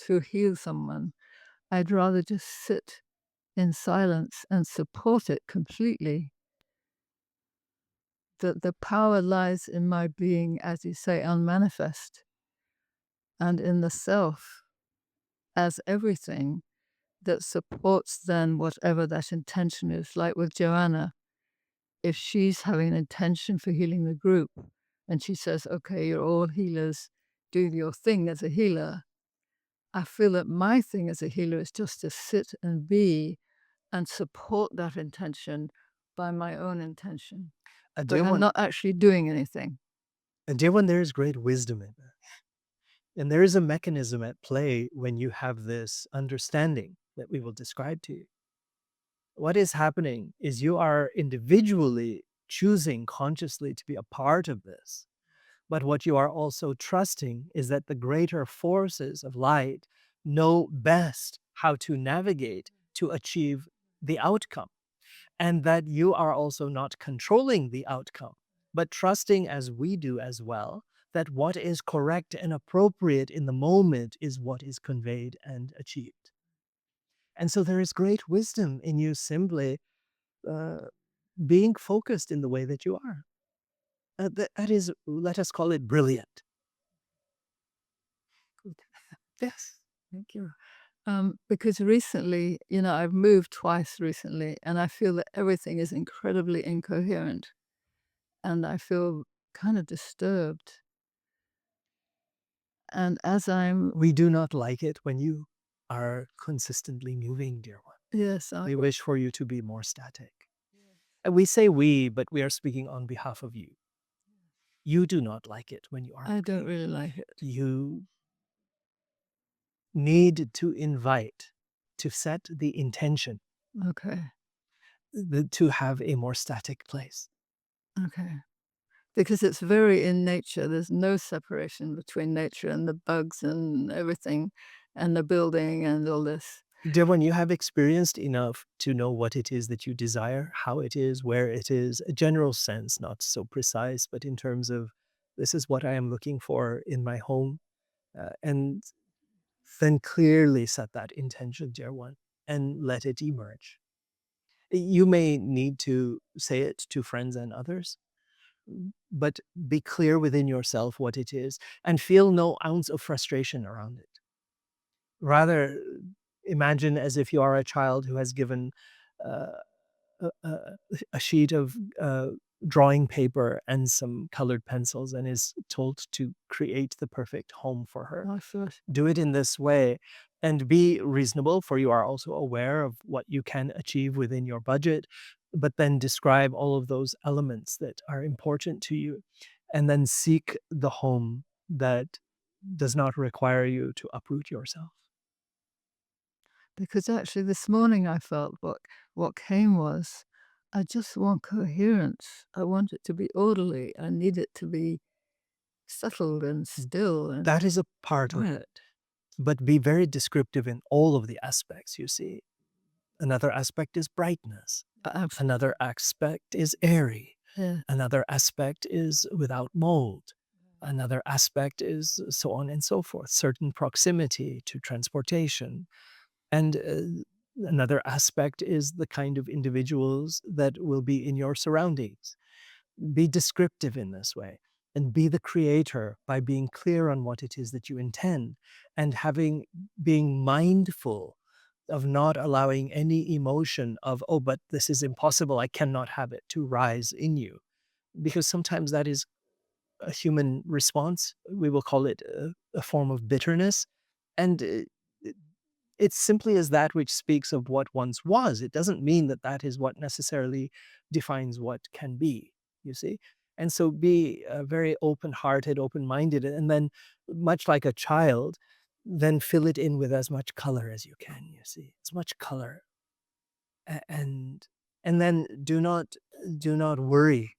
to heal someone. I'd rather just sit in silence and support it completely. The power lies in my being, as you say, unmanifest, and in the self as everything that supports then whatever that intention is. Like with Joanna, if she's having an intention for healing the group and she says, okay, you're all healers, do your thing as a healer, I feel that my thing as a healer is just to sit and be and support that intention by my own intention. But Dear I'm one, not actually doing anything. there is great wisdom in that. And there is a mechanism at play when you have this understanding that we will describe to you. What is happening is you are individually choosing consciously to be a part of this. But what you are also trusting is that the greater forces of light know best how to navigate to achieve the outcome, and that you are also not controlling the outcome, but trusting, as we do as well, that what is correct and appropriate in the moment is what is conveyed and achieved. And so there is great wisdom in you simply uh, being focused in the way that you are. That is, let us call it brilliant. Good. Yes, thank you. Because recently, I've moved twice recently, and I feel that everything is incredibly incoherent, and I feel kind of disturbed. And as I'm, We do not like it when you are consistently moving, dear one. yes, We wish for you to be more static. And we say we, but we are speaking on behalf of you. You do not like it when you are. I don't really like it. You need to invite, to set the intention Okay, to have a more static place. okay. Because it's very in nature. There's no separation between nature and the bugs and everything, and the building and all this. Dear one, you have experienced enough to know what it is that you desire, how it is, where it is, a general sense, not so precise, but in terms of this is what I am looking for in my home. And then clearly set that intention, dear one, and let it emerge. You may need to say it to friends and others, but be clear within yourself what it is and feel no ounce of frustration around it. Rather, imagine as if you are a child who has given uh, a sheet of drawing paper and some colored pencils and is told to create the perfect home for her. I thought, Do it in this way and be reasonable, for you are also aware of what you can achieve within your budget, but then describe all of those elements that are important to you and then seek the home that does not require you to uproot yourself. because actually this morning I felt what came was, I just want coherence. I want it to be orderly. I need it to be settled and still. And That is a part of it, but be very descriptive in all of the aspects, you see. Another aspect is brightness. Another aspect is airy. Yeah. Another aspect is without mold. Another aspect is so on and so forth, certain proximity to transportation. And another aspect is the kind of individuals that will be in your surroundings. Be descriptive in this way and be the creator by being clear on what it is that you intend and being mindful of not allowing any emotion of, oh, but this is impossible, I cannot have it, to rise in you. Because sometimes that is a human response. We will call it a form of bitterness. And it's simply as that which speaks of what once was. It doesn't mean that that is what necessarily defines what can be, you see? And so be very open-hearted, open-minded, and then much like a child, then fill it in with as much color as you can, you see? As much color. And then do not worry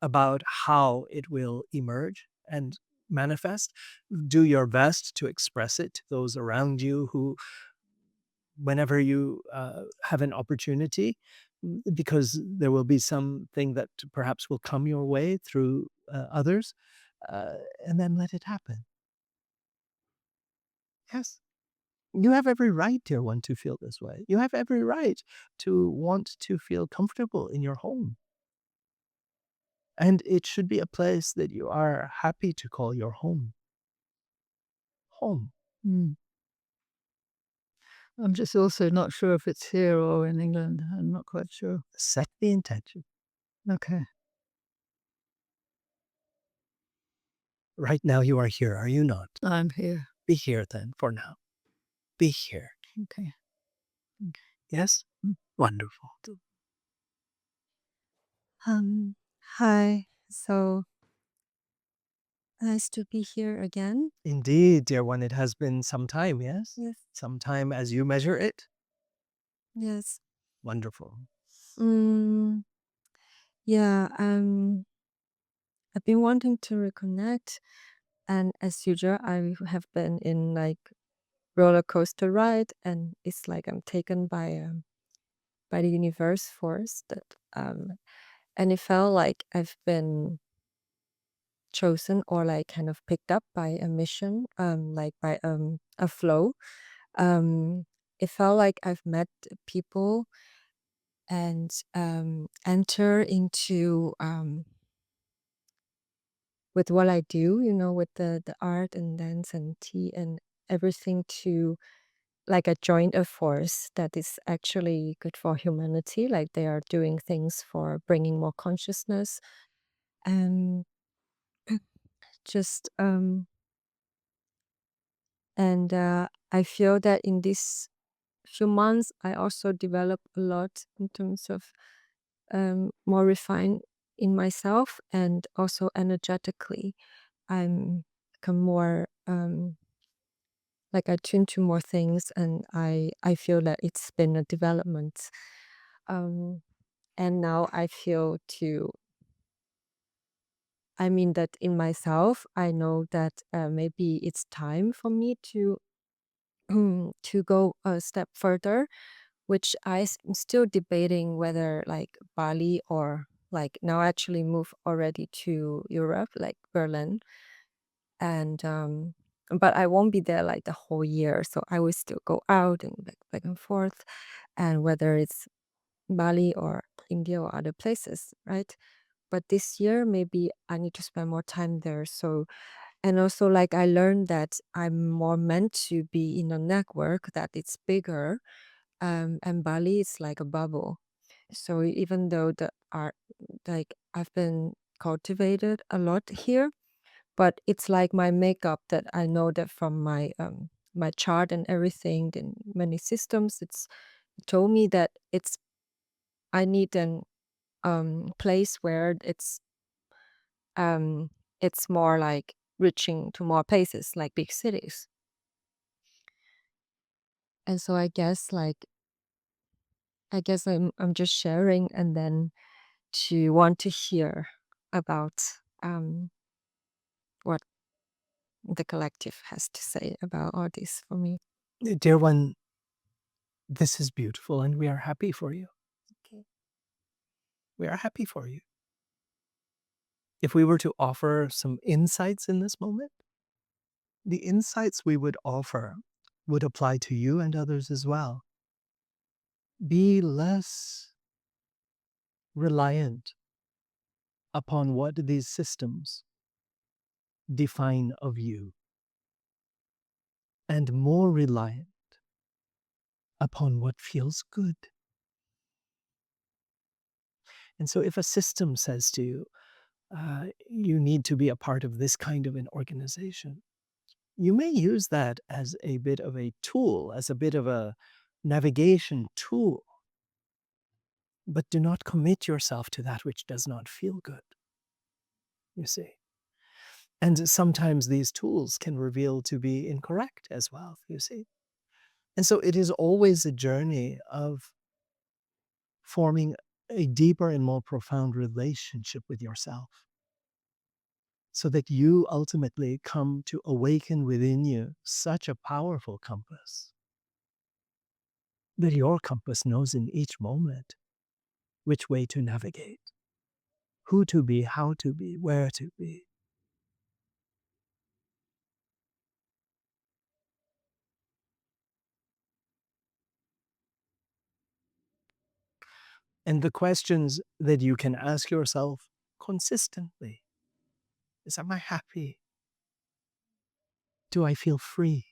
about how it will emerge and manifest. Do your best to express it to those around you who whenever you have an opportunity, because there will be something that perhaps will come your way through others, uh, and then let it happen. Yes. You have every right, dear one, to feel this way. You have every right to want to feel comfortable in your home. And it should be a place that you are happy to call your home. Home. Mm. I'm just also not sure if it's here or in England. I'm not quite sure. Set the intention. Okay. Right now you are here, are you not? I'm here. Be here then for now. Be here. Okay. Yes? Mm. Wonderful. Hi. So nice to be here again. Indeed, dear one, it has been some time, yes? Yes. Some time as you measure it. Yes. Wonderful. Mm, yeah. I've been wanting to reconnect, and as usual, I have been in like roller coaster ride, and it's like I'm taken by the universe force that and it felt like I've been chosen or like kind of picked up by a mission, like by a flow. Um, it felt like I've met people and enter into with what I do, with the art and dance and tea and everything to like I joined a force that is actually good for humanity. Like they are doing things for bringing more consciousness and just and I feel that in these few months I also developed a lot in terms of more refined in myself and also energetically. I'm become more like I tune to more things and I feel that it's been a development. Um, and now I feel to I mean that in myself I know that maybe it's time for me to to go a step further, which I'm still debating whether like Bali or like now actually move already to Europe, like Berlin. And but I won't be there like the whole year. So I will still go out and back and forth. And whether it's Bali or India or other places, right? But this year maybe I need to spend more time there. So and also like I learned that I'm more meant to be in a network that it's bigger, and Bali is like a bubble. So even though the art, like I've been cultivated a lot here, but it's like my makeup that I know that from my chart and everything, and many systems, it told me that I need an place where it's more like reaching to more places, like big cities. And so I guess I'm just sharing and then to want to hear about what the collective has to say about all this for me. Dear one, this is beautiful and we are happy for you. Okay. We are happy for you. If we were to offer some insights in this moment, the insights we would offer would apply to you and others as well. Be less reliant upon what these systems define of you, and more reliant upon what feels good. And so if a system says to you, you need to be a part of this kind of an organization, you may use that as a bit of a tool, as a bit of a navigation tool, but do not commit yourself to that which does not feel good, you see. And sometimes these tools can reveal to be incorrect as well, you see. And so it is always a journey of forming a deeper and more profound relationship with yourself, so that you ultimately come to awaken within you such a powerful compass that your compass knows in each moment which way to navigate, who to be, how to be, where to be. And the questions that you can ask yourself consistently is, am I happy? Do I feel free?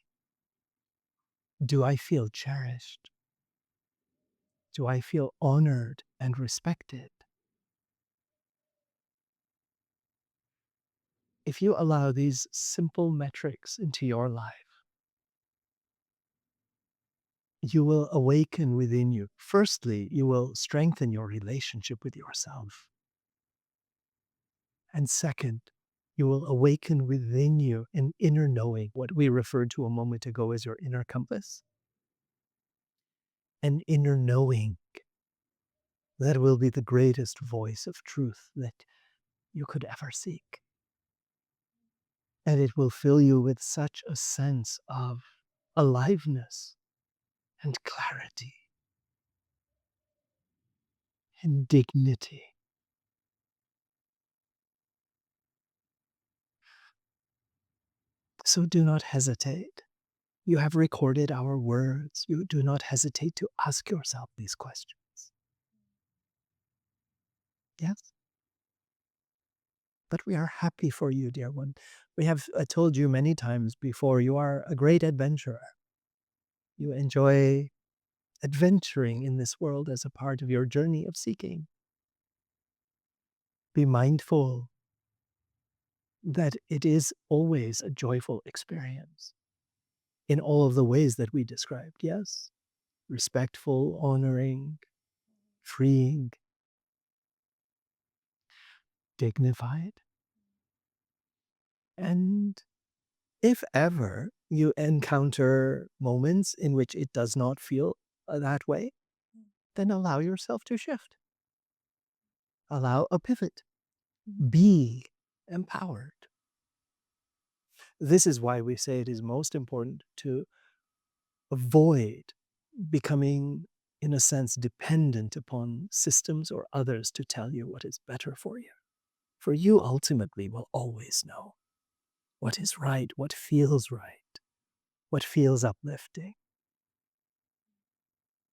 Do I feel cherished? Do I feel honored and respected? If you allow these simple metrics into your life, you will awaken within you. Firstly, you will strengthen your relationship with yourself. And second, you will awaken within you an inner knowing, what we referred to a moment ago as your inner compass. An inner knowing that will be the greatest voice of truth that you could ever seek. And it will fill you with such a sense of aliveness and clarity and dignity. So do not hesitate. You have recorded our words. You do not hesitate to ask yourself these questions. Yes? But we are happy for you, dear one. We have told you many times before, you are a great adventurer. You enjoy adventuring in this world as a part of your journey of seeking. Be mindful that it is always a joyful experience in all of the ways that we described. Yes? Respectful, honoring, freeing, dignified. And if ever you encounter moments in which it does not feel that way, then allow yourself to shift. Allow a pivot. Be empowered. This is why we say it is most important to avoid becoming, in a sense, dependent upon systems or others to tell you what is better for you. For you ultimately will always know what is right, what feels right, what feels uplifting.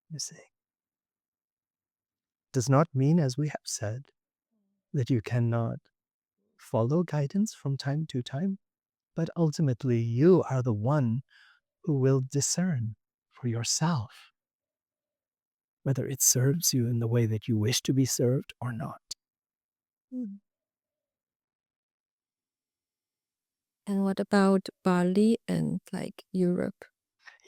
You see, does not mean, as we have said, that you cannot follow guidance from time to time, but ultimately you are the one who will discern for yourself whether it serves you in the way that you wish to be served or not. And what about Bali and like Europe?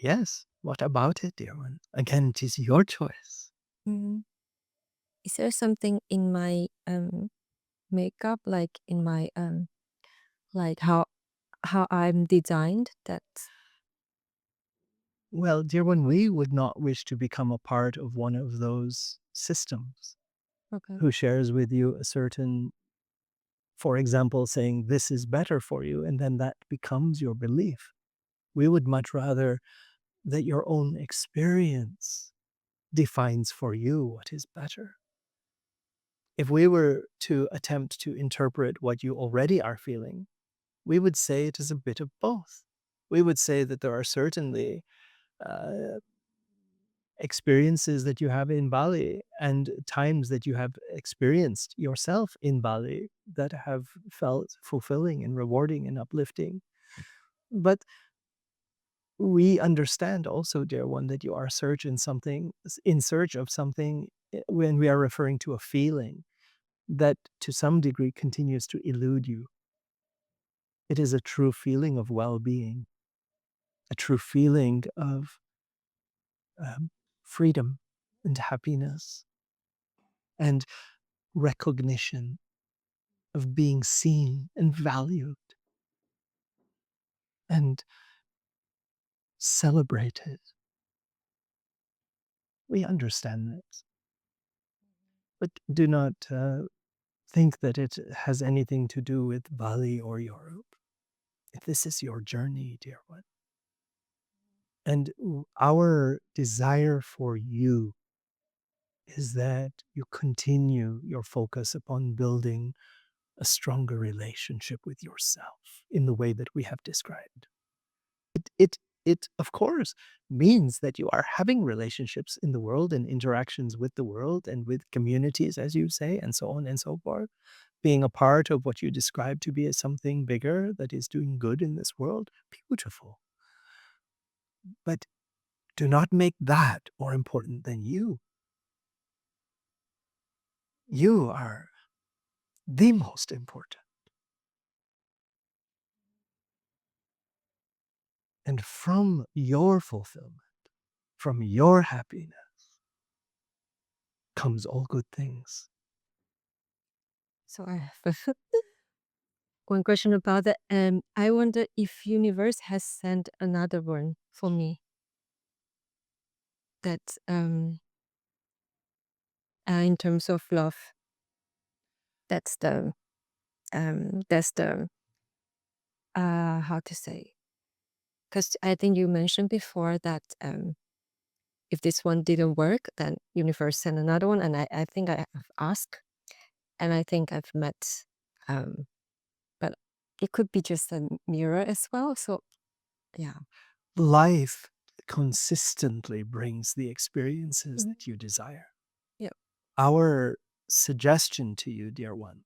Yes, what about it, dear one? Again, it is your choice. Mm. Is there something in my makeup, like in my like how I'm designed that Well, dear one, we would not wish to become a part of one of those systems okay? who shares with you a certain, for example, saying this is better for you, and then that becomes your belief. We would much rather that your own experience defines for you what is better. If we were to attempt to interpret what you already are feeling, we would say it is a bit of both. We would say that there are certainly uh, experiences that you have in Bali and times that you have experienced yourself in Bali that have felt fulfilling and rewarding and uplifting. But we understand also, dear one, that you are in search of something when we are referring to a feeling that to some degree continues to elude you. It is a true feeling of well-being, a true feeling of um, freedom and happiness and recognition of being seen and valued and celebrated. We understand this, but do not think that it has anything to do with Bali or Europe. If this is your journey, dear one, And our desire for you is that you continue your focus upon building a stronger relationship with yourself in the way that we have described. It of course means that you are having relationships in the world and interactions with the world and with communities, as you say, and so on and so forth. Being a part of what you describe to be as something bigger that is doing good in this world, beautiful. But do not make that more important than you. You are the most important. And from your fulfillment, from your happiness, comes all good things. So I have one question about that. I wonder if universe has sent another one for me that in terms of love, that's the how to say, because I think you mentioned before that if this one didn't work, then universe sent another one, and I think I have asked, and I think I've met, but it could be just a mirror as well. So yeah. Life consistently brings the experiences that you desire. Yep. Our suggestion to you, dear one,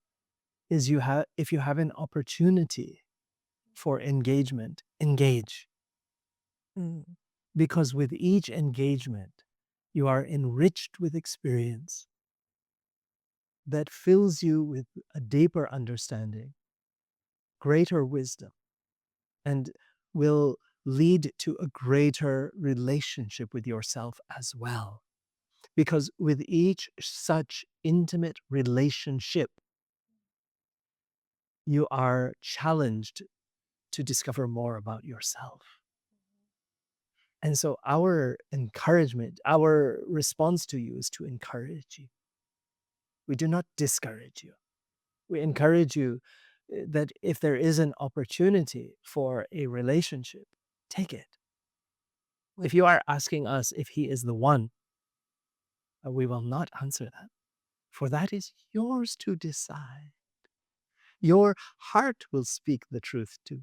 is if you have an opportunity for engagement, engage. Mm. Because with each engagement, you are enriched with experience that fills you with a deeper understanding, greater wisdom, and will lead to a greater relationship with yourself as well. Because with each such intimate relationship, you are challenged to discover more about yourself. And so our encouragement, our response to you is to encourage you. We do not discourage you. We encourage you that if there is an opportunity for a relationship, take it. If you are asking us if he is the one, we will not answer that, for that is yours to decide. Your heart will speak the truth to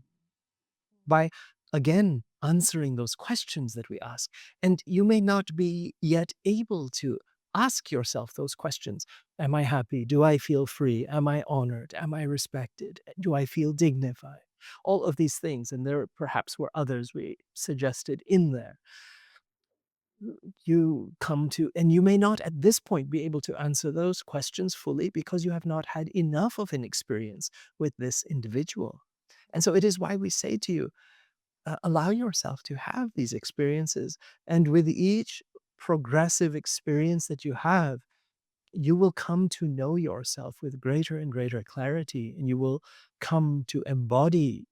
by again answering those questions that we ask. And you may not be yet able to ask yourself those questions. Am I happy? Do I feel free? Am I honored? Am I respected? Do I feel dignified? All of these things, and there perhaps were others we suggested in there. You come to, and you may not at this point be able to answer those questions fully because you have not had enough of an experience with this individual. And so it is why we say to you, allow yourself to have these experiences. And with each progressive experience that you have, you will come to know yourself with greater and greater clarity, and you will come to embody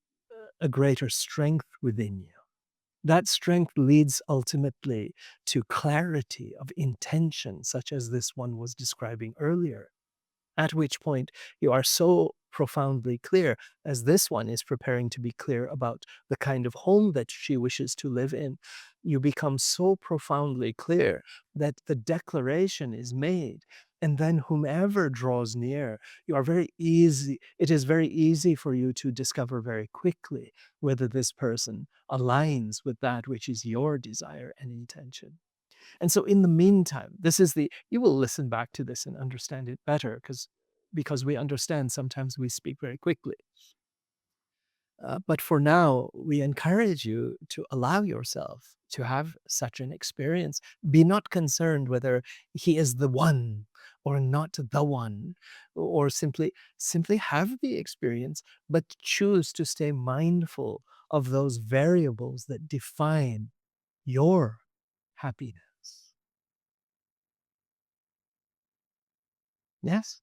a greater strength within you. That strength leads ultimately to clarity of intention, such as this one was describing earlier, at which point you are so profoundly clear, as this one is preparing to be clear about the kind of home that she wishes to live in. You become so profoundly clear that the declaration is made. And then whomever draws near, it is very easy for you to discover very quickly whether this person aligns with that which is your desire and intention. And so in the meantime, you will listen back to this and understand it better because we understand sometimes we speak very quickly. But for now, we encourage you to allow yourself to have such an experience. Be not concerned whether he is the one or not the one, or simply have the experience, but choose to stay mindful of those variables that define your happiness. Yes?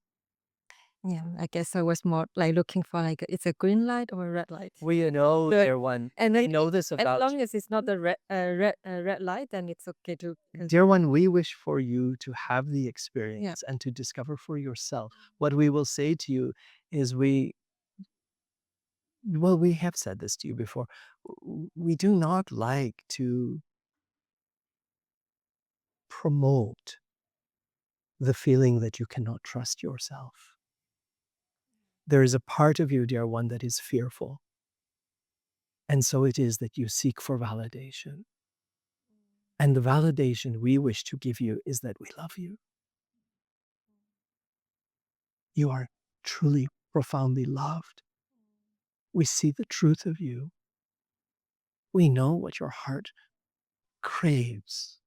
Yeah, I guess I was more like looking for like it's a green light or a red light. We know But- dear one. And We I know this as about long as it's not a red light, then it's okay to. dear one, we wish for you to have the experience and to discover for yourself. What we will say to you is we have said this to you before. We do not like to promote the feeling that you cannot trust yourself. There is a part of you, dear one, that is fearful. And so it is that you seek for validation. And the validation we wish to give you is that we love you. You are truly, profoundly loved. We see the truth of you. We know what your heart craves.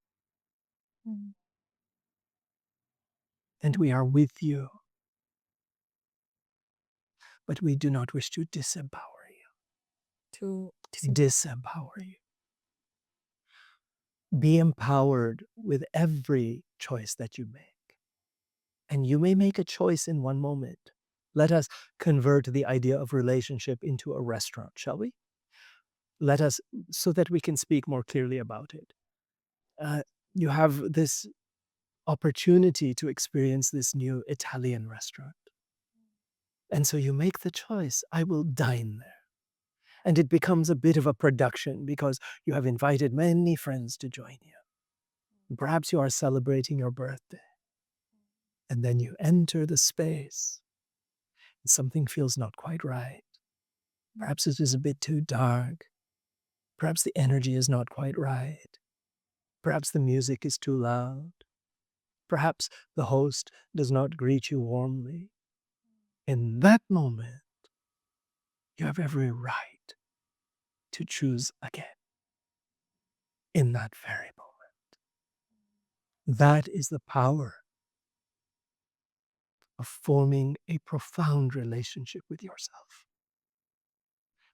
And we are with you. But we do not wish to disempower you. To Disempower you. Be empowered with every choice that you make. And you may make a choice in one moment. Let us convert the idea of relationship into a restaurant, shall we? Let us, so that we can speak more clearly about it. You have this opportunity to experience this new Italian restaurant. And so you make the choice, I will dine there. And it becomes a bit of a production because you have invited many friends to join you. Perhaps you are celebrating your birthday. And then you enter the space. Something feels not quite right. Perhaps it is a bit too dark. Perhaps the energy is not quite right. Perhaps the music is too loud. Perhaps the host does not greet you warmly. In that moment, you have every right to choose again. In that very moment. That is the power of forming a profound relationship with yourself,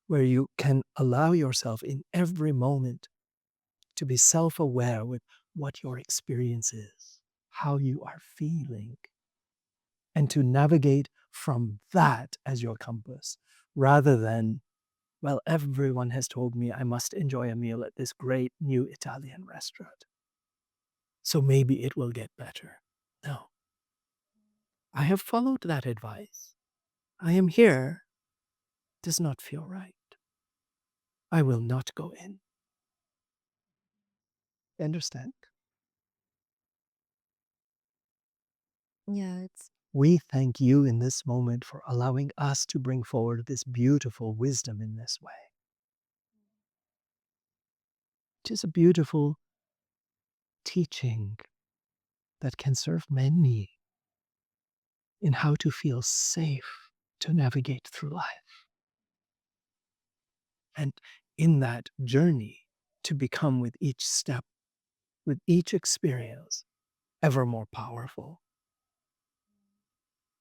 where you can allow yourself in every moment to be self-aware with what your experience is, how you are feeling, and to navigate from that as your compass, rather than, well, everyone has told me I must enjoy a meal at this great new Italian restaurant, so maybe it will get better. No. I have followed that advice. I am here. Does not feel right. I will not go in. Understand? yeah, it's We thank you in this moment for allowing us to bring forward this beautiful wisdom in this way. It is a beautiful teaching that can serve many in how to feel safe to navigate through life. And in that journey, to become with each step, with each experience, ever more powerful.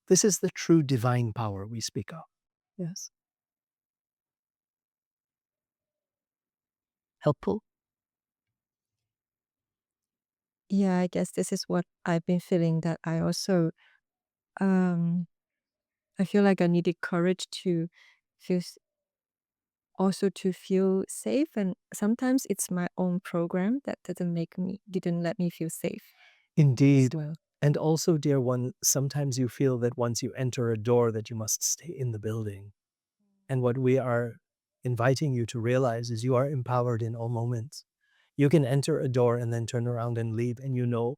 This is the true divine power we speak of. Yes? Helpful? yeah, I guess this is what I've been feeling, that I also I feel like I needed courage to feel also to feel safe, and sometimes it's my own program that didn't let me feel safe as Indeed. well. And also, dear one, sometimes you feel that once you enter a door that you must stay in the building. And what we are inviting you to realize is you are empowered in all moments. You can enter a door and then turn around and leave, and you know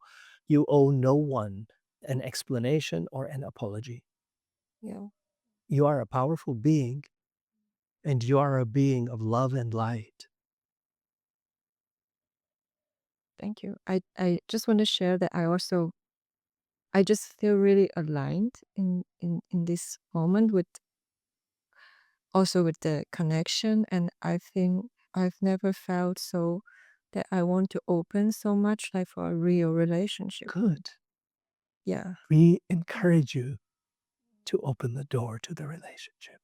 you owe no one an explanation or an apology. Yeah, You are a powerful being, and you are a being of love and light. thank you. I just want to share that I just feel really aligned in this moment with also with the connection, and I think I've never felt so that I want to open so much like for a real relationship. Good. Yeah. We encourage you to open the door to the relationship.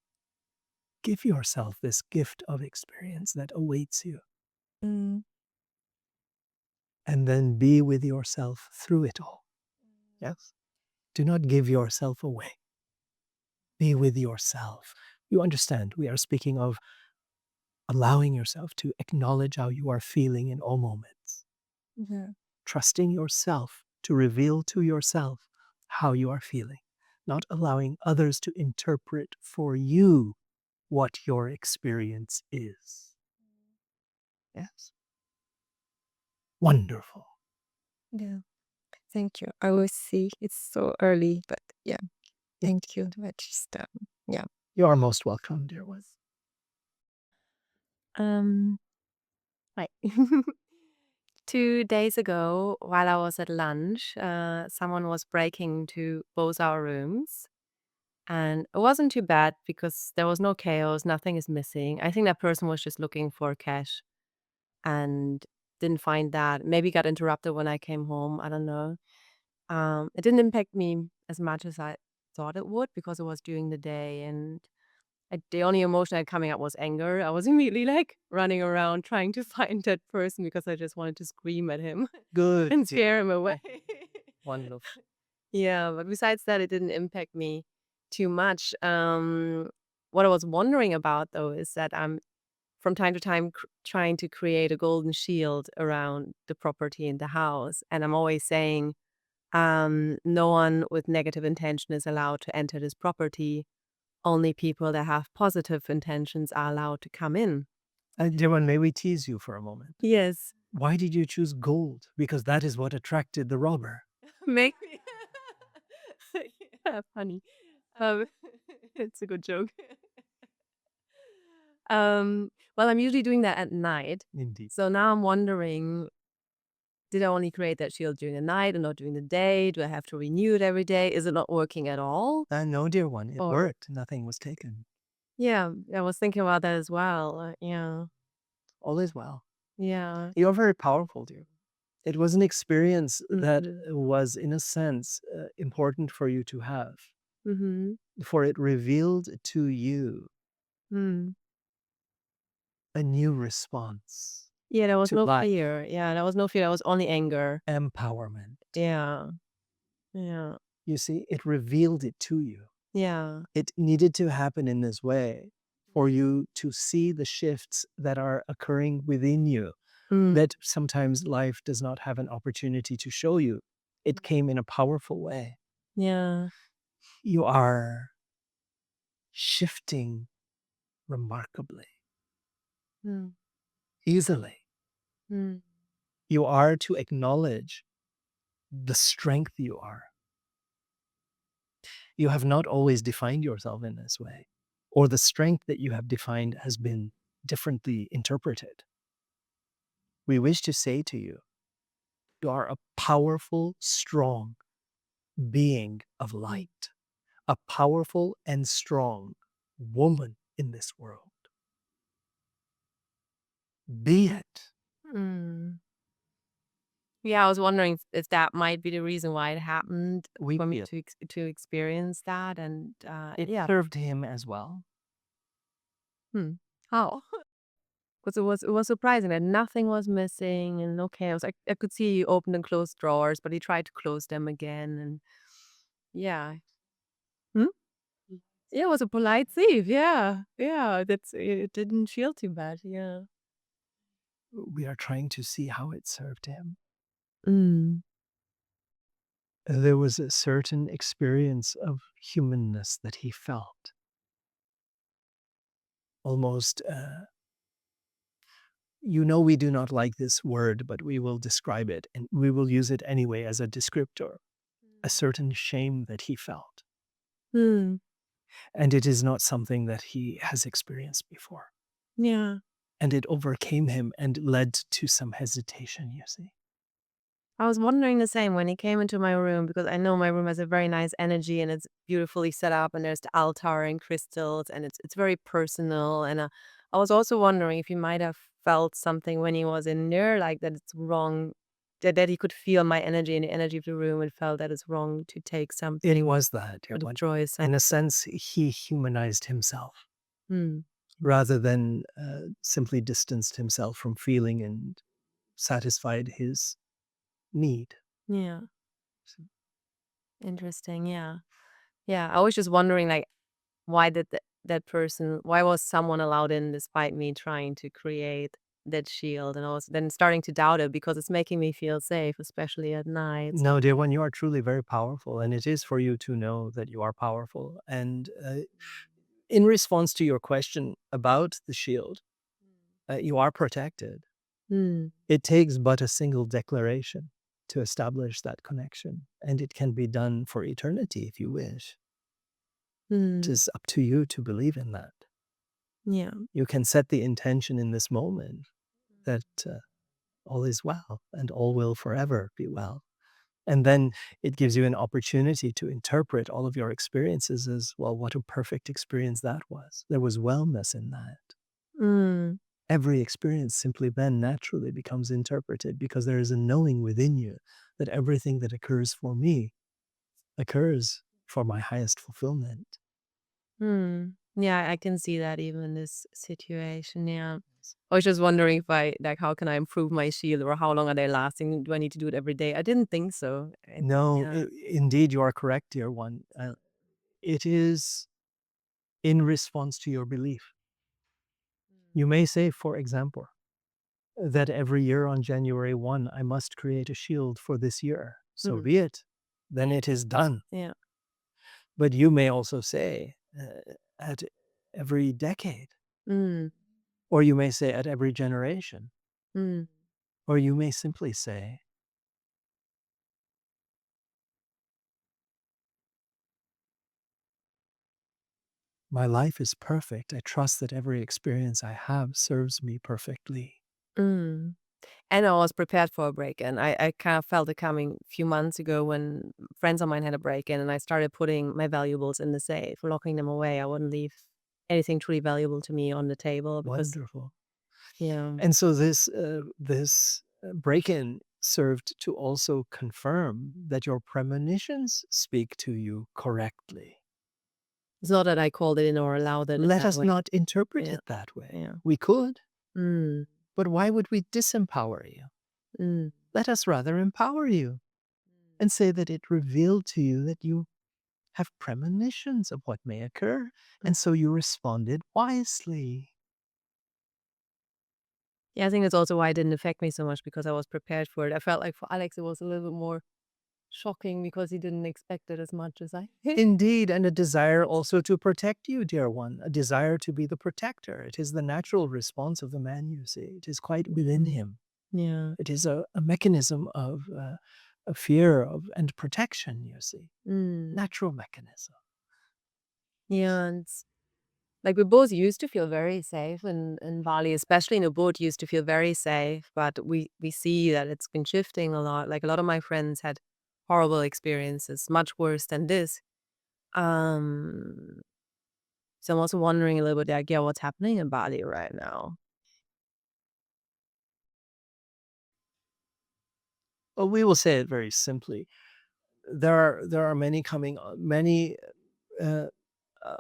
Give yourself this gift of experience that awaits you, Mm, and then be with yourself through it all. Yes? Do not give yourself away. Be with yourself. You understand, we are speaking of allowing yourself to acknowledge how you are feeling in all moments, yeah. trusting yourself to reveal to yourself how you are feeling, not allowing others to interpret for you what your experience is. Yes? Wonderful. Yeah. Thank you. I will see. It's so early, but yeah. Thank you. I just yeah. You are most welcome, dear one. Right. 2 days ago, while I was at lunch, someone was breaking into both our rooms. And it wasn't too bad because there was no chaos, nothing is missing. I think that person was just looking for cash and didn't find that. Maybe got interrupted when I came home. I don't know. It didn't impact me as much as I thought it would because it was during the day. And the only emotion that coming up was anger. I was immediately like running around trying to find that person because I just wanted to scream at him Good. and scare him away. Wonderful. Yeah, but besides that, it didn't impact me too much. What I was wondering about though is that I'm from time to time trying to create a golden shield around the property in the house, and I'm always saying, no one with negative intention is allowed to enter this property. Only people that have positive intentions are allowed to come in. Dear one, may we tease you for a moment? Yes, Why did you choose gold? Because that is what attracted the robber. make me. Yeah, funny. It's a good joke. Well, I'm usually doing that at night. Indeed. So now I'm wondering, did I only create that shield during the night and not during the day? Do I have to renew it every day? Is it not working at all? No, dear one, it Or- worked. Nothing was taken. Yeah, I was thinking about that as well. Yeah. All is well. Yeah. You're very powerful, dear. It was an experience that Mhm. was, in a sense, important for you to have, Mm-hmm. for it revealed to you Mm. a new response, Yeah, there was to no life. fear. Yeah, there was no fear. There was only anger. Empowerment. Yeah. Yeah. You see, it revealed it to you. Yeah. It needed to happen in this way for you to see the shifts that are occurring within you, Mm. that sometimes life does not have an opportunity to show you. It came in a powerful way. Yeah. You are shifting remarkably, Mm. easily. Mm. You are to acknowledge the strength you are. You have not always defined yourself in this way, or the strength that you have defined has been differently interpreted. We wish to say to you, you are a powerful, strong being of light, a powerful and strong woman in this world. Be it. Mm. Yeah, I was wondering if that might be the reason why it happened We for me feel to experience that, and it yeah. served him as well. How? Because it was surprising that nothing was missing and no chaos. I could see he opened and closed drawers, but he tried to close them again, and yeah. Hmm? Yeah, it was a polite thief. Yeah, yeah. It didn't feel too bad. Yeah. We are trying to see how it served him. Mm. There was a certain experience of humanness that he felt. Almost, we do not like this word, but we will describe it, and we will use it anyway as a descriptor. A certain shame that he felt. Mm. And it is not something that he has experienced before. Yeah. And it overcame him and led to some hesitation, you see. I was wondering the same when he came into my room because I know my room has a very nice energy and it's beautifully set up and there's the altar and crystals and it's very personal. And I was also wondering if he might have felt something when he was in there, like that it's wrong, that he could feel my energy and the energy of the room and felt that it's wrong to take something. It was that, or dear one. destroy In something. a sense, he humanized himself Hmm. rather than simply distanced himself from feeling and satisfied his need. Yeah. Interesting. Yeah. Yeah. I was just wondering, like, why did why was someone allowed in despite me trying to create that shield? And I was then starting to doubt it because it's making me feel safe, especially at night. No, dear one, you are truly very powerful, and it is for you to know that you are powerful. And in response to your question about the shield, you are protected. Hmm. It takes but a single declaration to establish that connection. And it can be done for eternity if you wish. It is up to you to believe in that. Yeah. You can set the intention in this moment that all is well and all will forever be well. And then it gives you an opportunity to interpret all of your experiences as, well, what a perfect experience that was. There was wellness in that. Mm. Every experience simply then naturally becomes interpreted because there is a knowing within you that everything that occurs for me occurs for my highest fulfillment. Yeah, I can see that even in this situation. Yeah. I was just wondering if how can I improve my shield, or how long are they lasting? Do I need to do it every day? I didn't think so. No, Yeah. indeed, you are correct, dear one. It is in response to your belief. You may say, for example, that every year on January 1, I must create a shield for this year. So be it. Then it is done. Yeah. But you may also say, at every decade, Mm. or you may say at every generation, Mm. or you may simply say, my life is perfect. I trust that every experience I have serves me perfectly. Mm. And I was prepared for a break-in. I kind of felt it coming a few months ago when friends of mine had a break-in, and I started putting my valuables in the safe, locking them away. I wouldn't leave anything truly valuable to me on the table because, Wonderful. yeah. And so this break-in served to also confirm that your premonitions speak to you correctly. It's not that I called it in or allowed it Let that us way. not interpret Yeah. it that way. Yeah. We could, Mm. but why would we disempower you? Mm. Let us rather empower you and say that it revealed to you that you have premonitions of what may occur, and so you responded wisely. Yeah, I think that's also why it didn't affect me so much, because I was prepared for it. I felt like for Alex it was a little bit more shocking because he didn't expect it as much as I did. Indeed, and a desire also to protect you, dear one, a desire to be the protector. It is the natural response of the man, you see. It is quite within him. Yeah. It is a mechanism of a fear of and protection, you see. Mm. Natural mechanism. Yeah, and like we both used to feel very safe in Bali, especially in Ubud, used to feel very safe. But we see that it's been shifting a lot. Like a lot of my friends had horrible experiences, much worse than this. Um, so I'm also wondering a little bit, like, yeah, what's happening in Bali right now? Well, we will say it very simply. There are many coming, many uh, uh,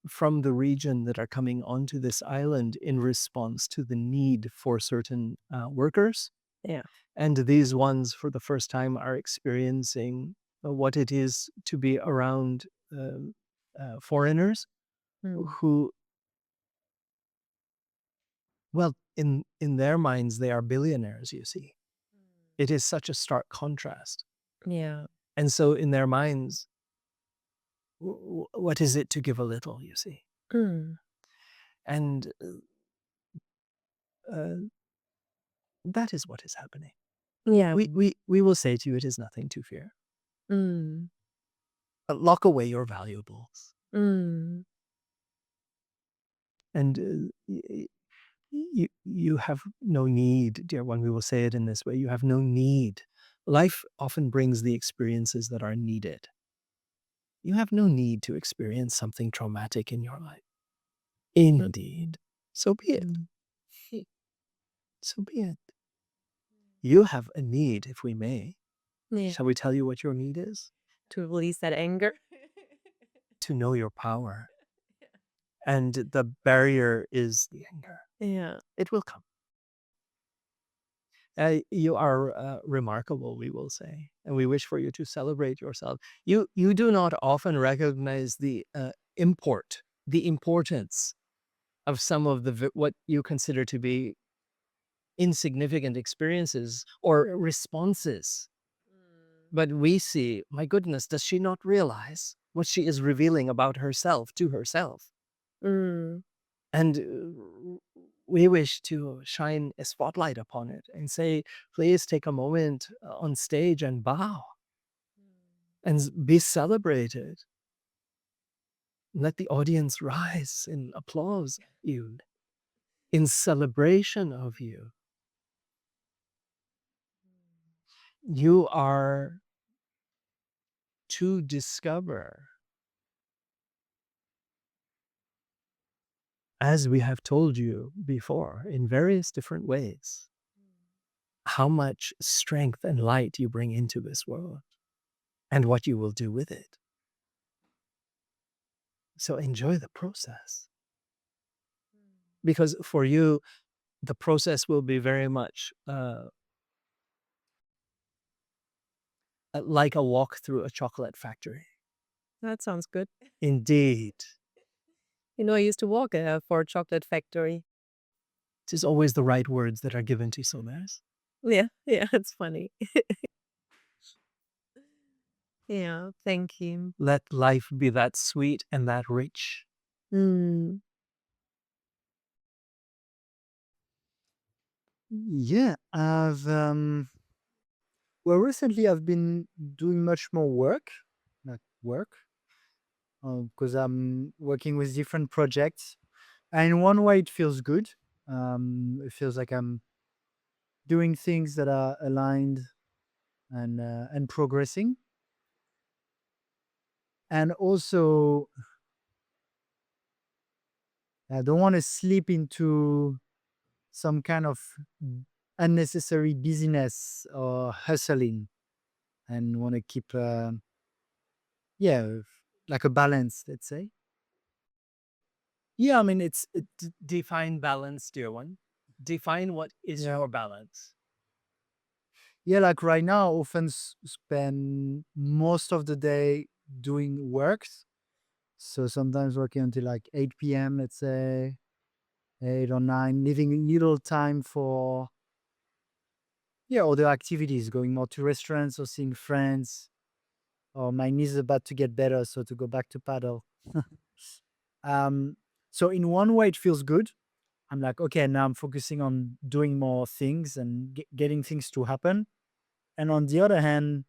from the region that are coming onto this island in response to the need for certain workers. Yeah. And these ones, for the first time, are experiencing what it is to be around foreigners Mm. who, well, in their minds, they are billionaires, you see. It is such a stark contrast. Yeah. And so in their minds, what is it to give a little, you see? Mm. And uh, that is what is happening. Yeah. We will say to you, it is nothing to fear. Mm. Lock away your valuables. Mm. And you have no need, dear one, we will say it in this way, you have no need. Life often brings the experiences that are needed. You have no need to experience something traumatic in your life. Indeed. So be it. So be it. You have a need, if we may. Yeah. Shall we tell you what your need is? To release that anger. To know your power. And the barrier is the anger. Yeah. It will come. You are remarkable, we will say, and we wish for you to celebrate yourself. You do not often recognize the importance of some of the what you consider to be insignificant experiences or responses. But we see, my goodness, does she not realize what she is revealing about herself to herself? Mm. And we wish to shine a spotlight upon it and say, please take a moment on stage and bow and be celebrated. Let the audience rise in applause of you, in celebration of you. You are to discover, as we have told you before in various different ways, how much strength and light you bring into this world and what you will do with it. So enjoy the process. Because for you, the process will be very much like a walk through a chocolate factory. That sounds good. Indeed. I used to work for a chocolate factory. It is always the right words that are given to Somers. Yeah, it's funny. Yeah, thank you. Let life be that sweet and that rich. Mm. Yeah, well, recently I've been doing much more work, not work, because I'm working with different projects. And in one way, it feels good. It feels like I'm doing things that are aligned and progressing. And also, I don't want to slip into some kind of unnecessary busyness or hustling, and want to keep, yeah, like a balance, let's say. Yeah, I mean, it's define balance, dear one. Define what is Yeah. your balance. Yeah, like right now, I often spend most of the day doing works. So sometimes working until like 8 p.m., let's say, 8 or 9, leaving little time for, yeah, other activities, going more to restaurants or seeing friends. Or my knee is about to get better, so to go back to paddle. um, so in one way, it feels good. I'm like, okay, now I'm focusing on doing more things and getting things to happen. And on the other hand,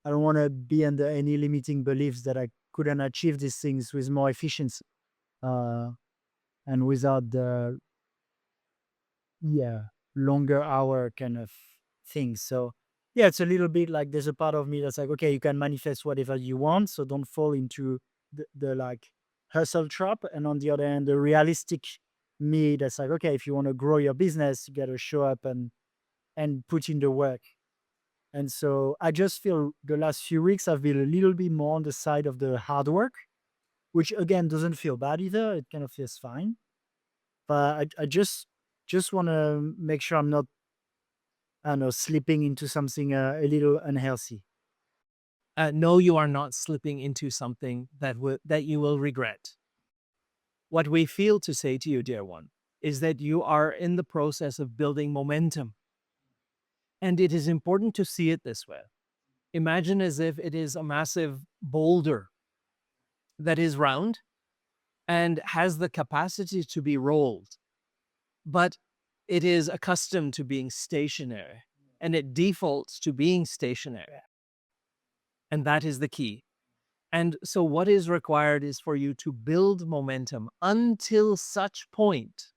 I don't want to be under any limiting beliefs that I couldn't achieve these things with more efficiency, uh, and without the, yeah, longer hour kind of thing. So yeah, it's a little bit like there's a part of me that's like, okay, you can manifest whatever you want, so don't fall into the like hustle trap. And on the other hand, the realistic me that's like, okay, if you want to grow your business, you got to show up and put in the work. And so I just feel the last few weeks I've been a little bit more on the side of the hard work, which again doesn't feel bad either. It kind of feels fine. But I just want to make sure I'm not, I don't know, slipping into something a little unhealthy. No, you are not slipping into something that you will regret. What we feel to say to you, dear one, is that you are in the process of building momentum. And it is important to see it this way. Imagine as if it is a massive boulder that is round and has the capacity to be rolled, but it is accustomed to being stationary and it defaults to being stationary. And that is the key. And so, what is required is for you to build momentum until such point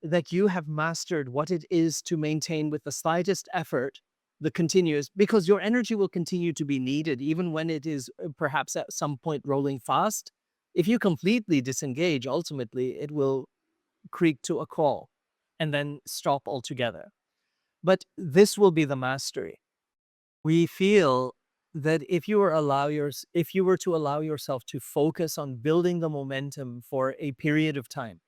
that you have mastered what it is to maintain with the slightest effort the continuous, because your energy will continue to be needed even when it is perhaps at some point rolling fast. If you completely disengage, ultimately it will creak to a crawl and then stop altogether. But this will be the mastery. We feel that if you were to allow yourself to focus on building the momentum for a period of time,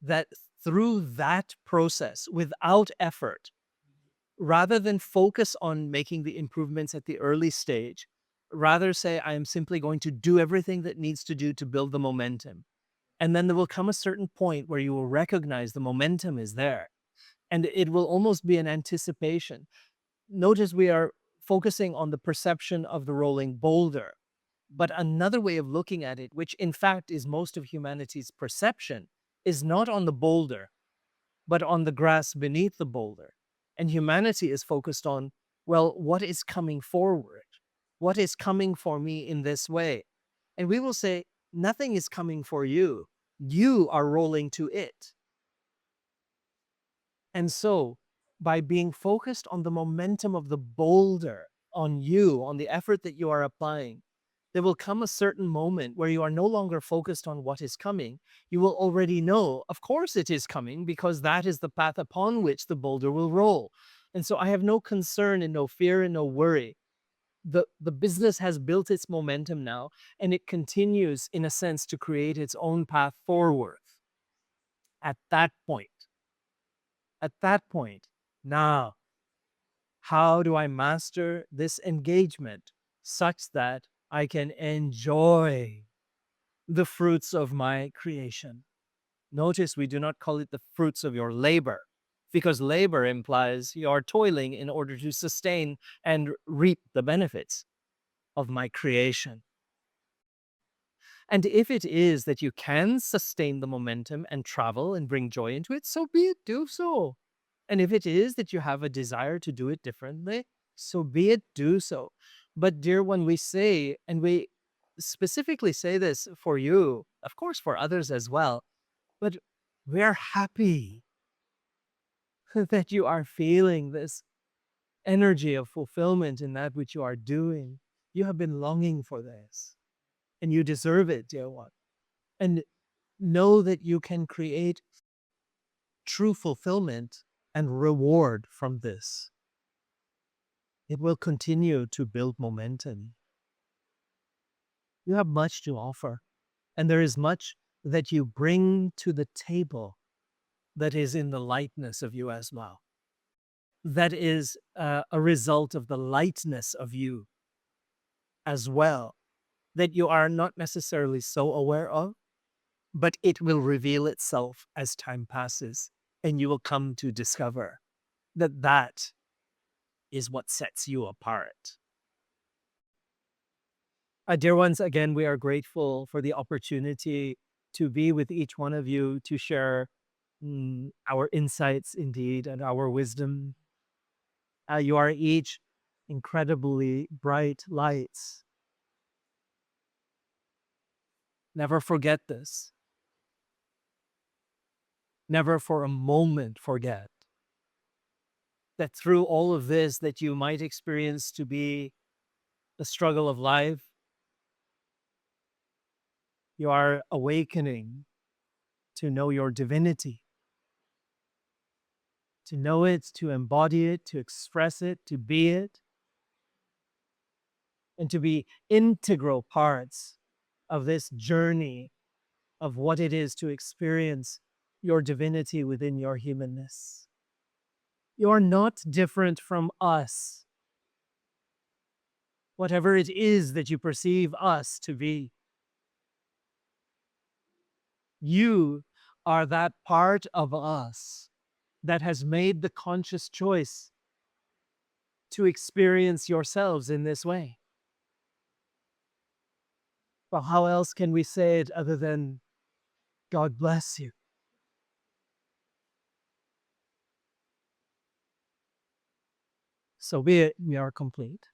that through that process, without effort, rather than focus on making the improvements at the early stage, rather say, I am simply going to do everything that needs to do to build the momentum. And then there will come a certain point where you will recognize the momentum is there. And it will almost be an anticipation. Notice we are focusing on the perception of the rolling boulder. But another way of looking at it, which in fact is most of humanity's perception, is not on the boulder, but on the grass beneath the boulder. And humanity is focused on, well, what is coming forward? What is coming for me in this way? And we will say, nothing is coming for you. You are rolling to it. And so, by being focused on the momentum of the boulder, on you, on the effort that you are applying, there will come a certain moment where you are no longer focused on what is coming. You will already know, of course, it is coming because that is the path upon which the boulder will roll. And so I have no concern and no fear and no worry. The business has built its momentum now, and it continues, in a sense, to create its own path forward. At that point, now, how do I master this engagement such that I can enjoy the fruits of my creation? Notice we do not call it the fruits of your labor, because labor implies you are toiling in order to sustain and reap the benefits of my creation. And if it is that you can sustain the momentum and travel and bring joy into it, so be it, do so. And if it is that you have a desire to do it differently, so be it, do so. But, dear one, we say, and we specifically say this for you, of course, for others as well, but we're happy that you are feeling this energy of fulfillment in that which you are doing. You have been longing for this, and you deserve it, dear one. And know that you can create true fulfillment and reward from this. It will continue to build momentum. You have much to offer, and there is much that you bring to the table that is in the lightness of you as well. That is a result of the lightness of you as well, that you are not necessarily so aware of, but it will reveal itself as time passes, and you will come to discover that that is what sets you apart. Dear ones, again, we are grateful for the opportunity to be with each one of you, to share our insights indeed and our wisdom. You are each incredibly bright lights. Never forget this. Never for a moment forget that through all of this that you might experience to be the struggle of life, you are awakening to know your divinity, to know it, to embody it, to express it, to be it, and to be integral parts of this journey of what it is to experience your divinity within your humanness. You are not different from us, whatever it is that you perceive us to be. You are that part of us that has made the conscious choice to experience yourselves in this way. Well, how else can we say it other than God bless you? So be it, we are complete.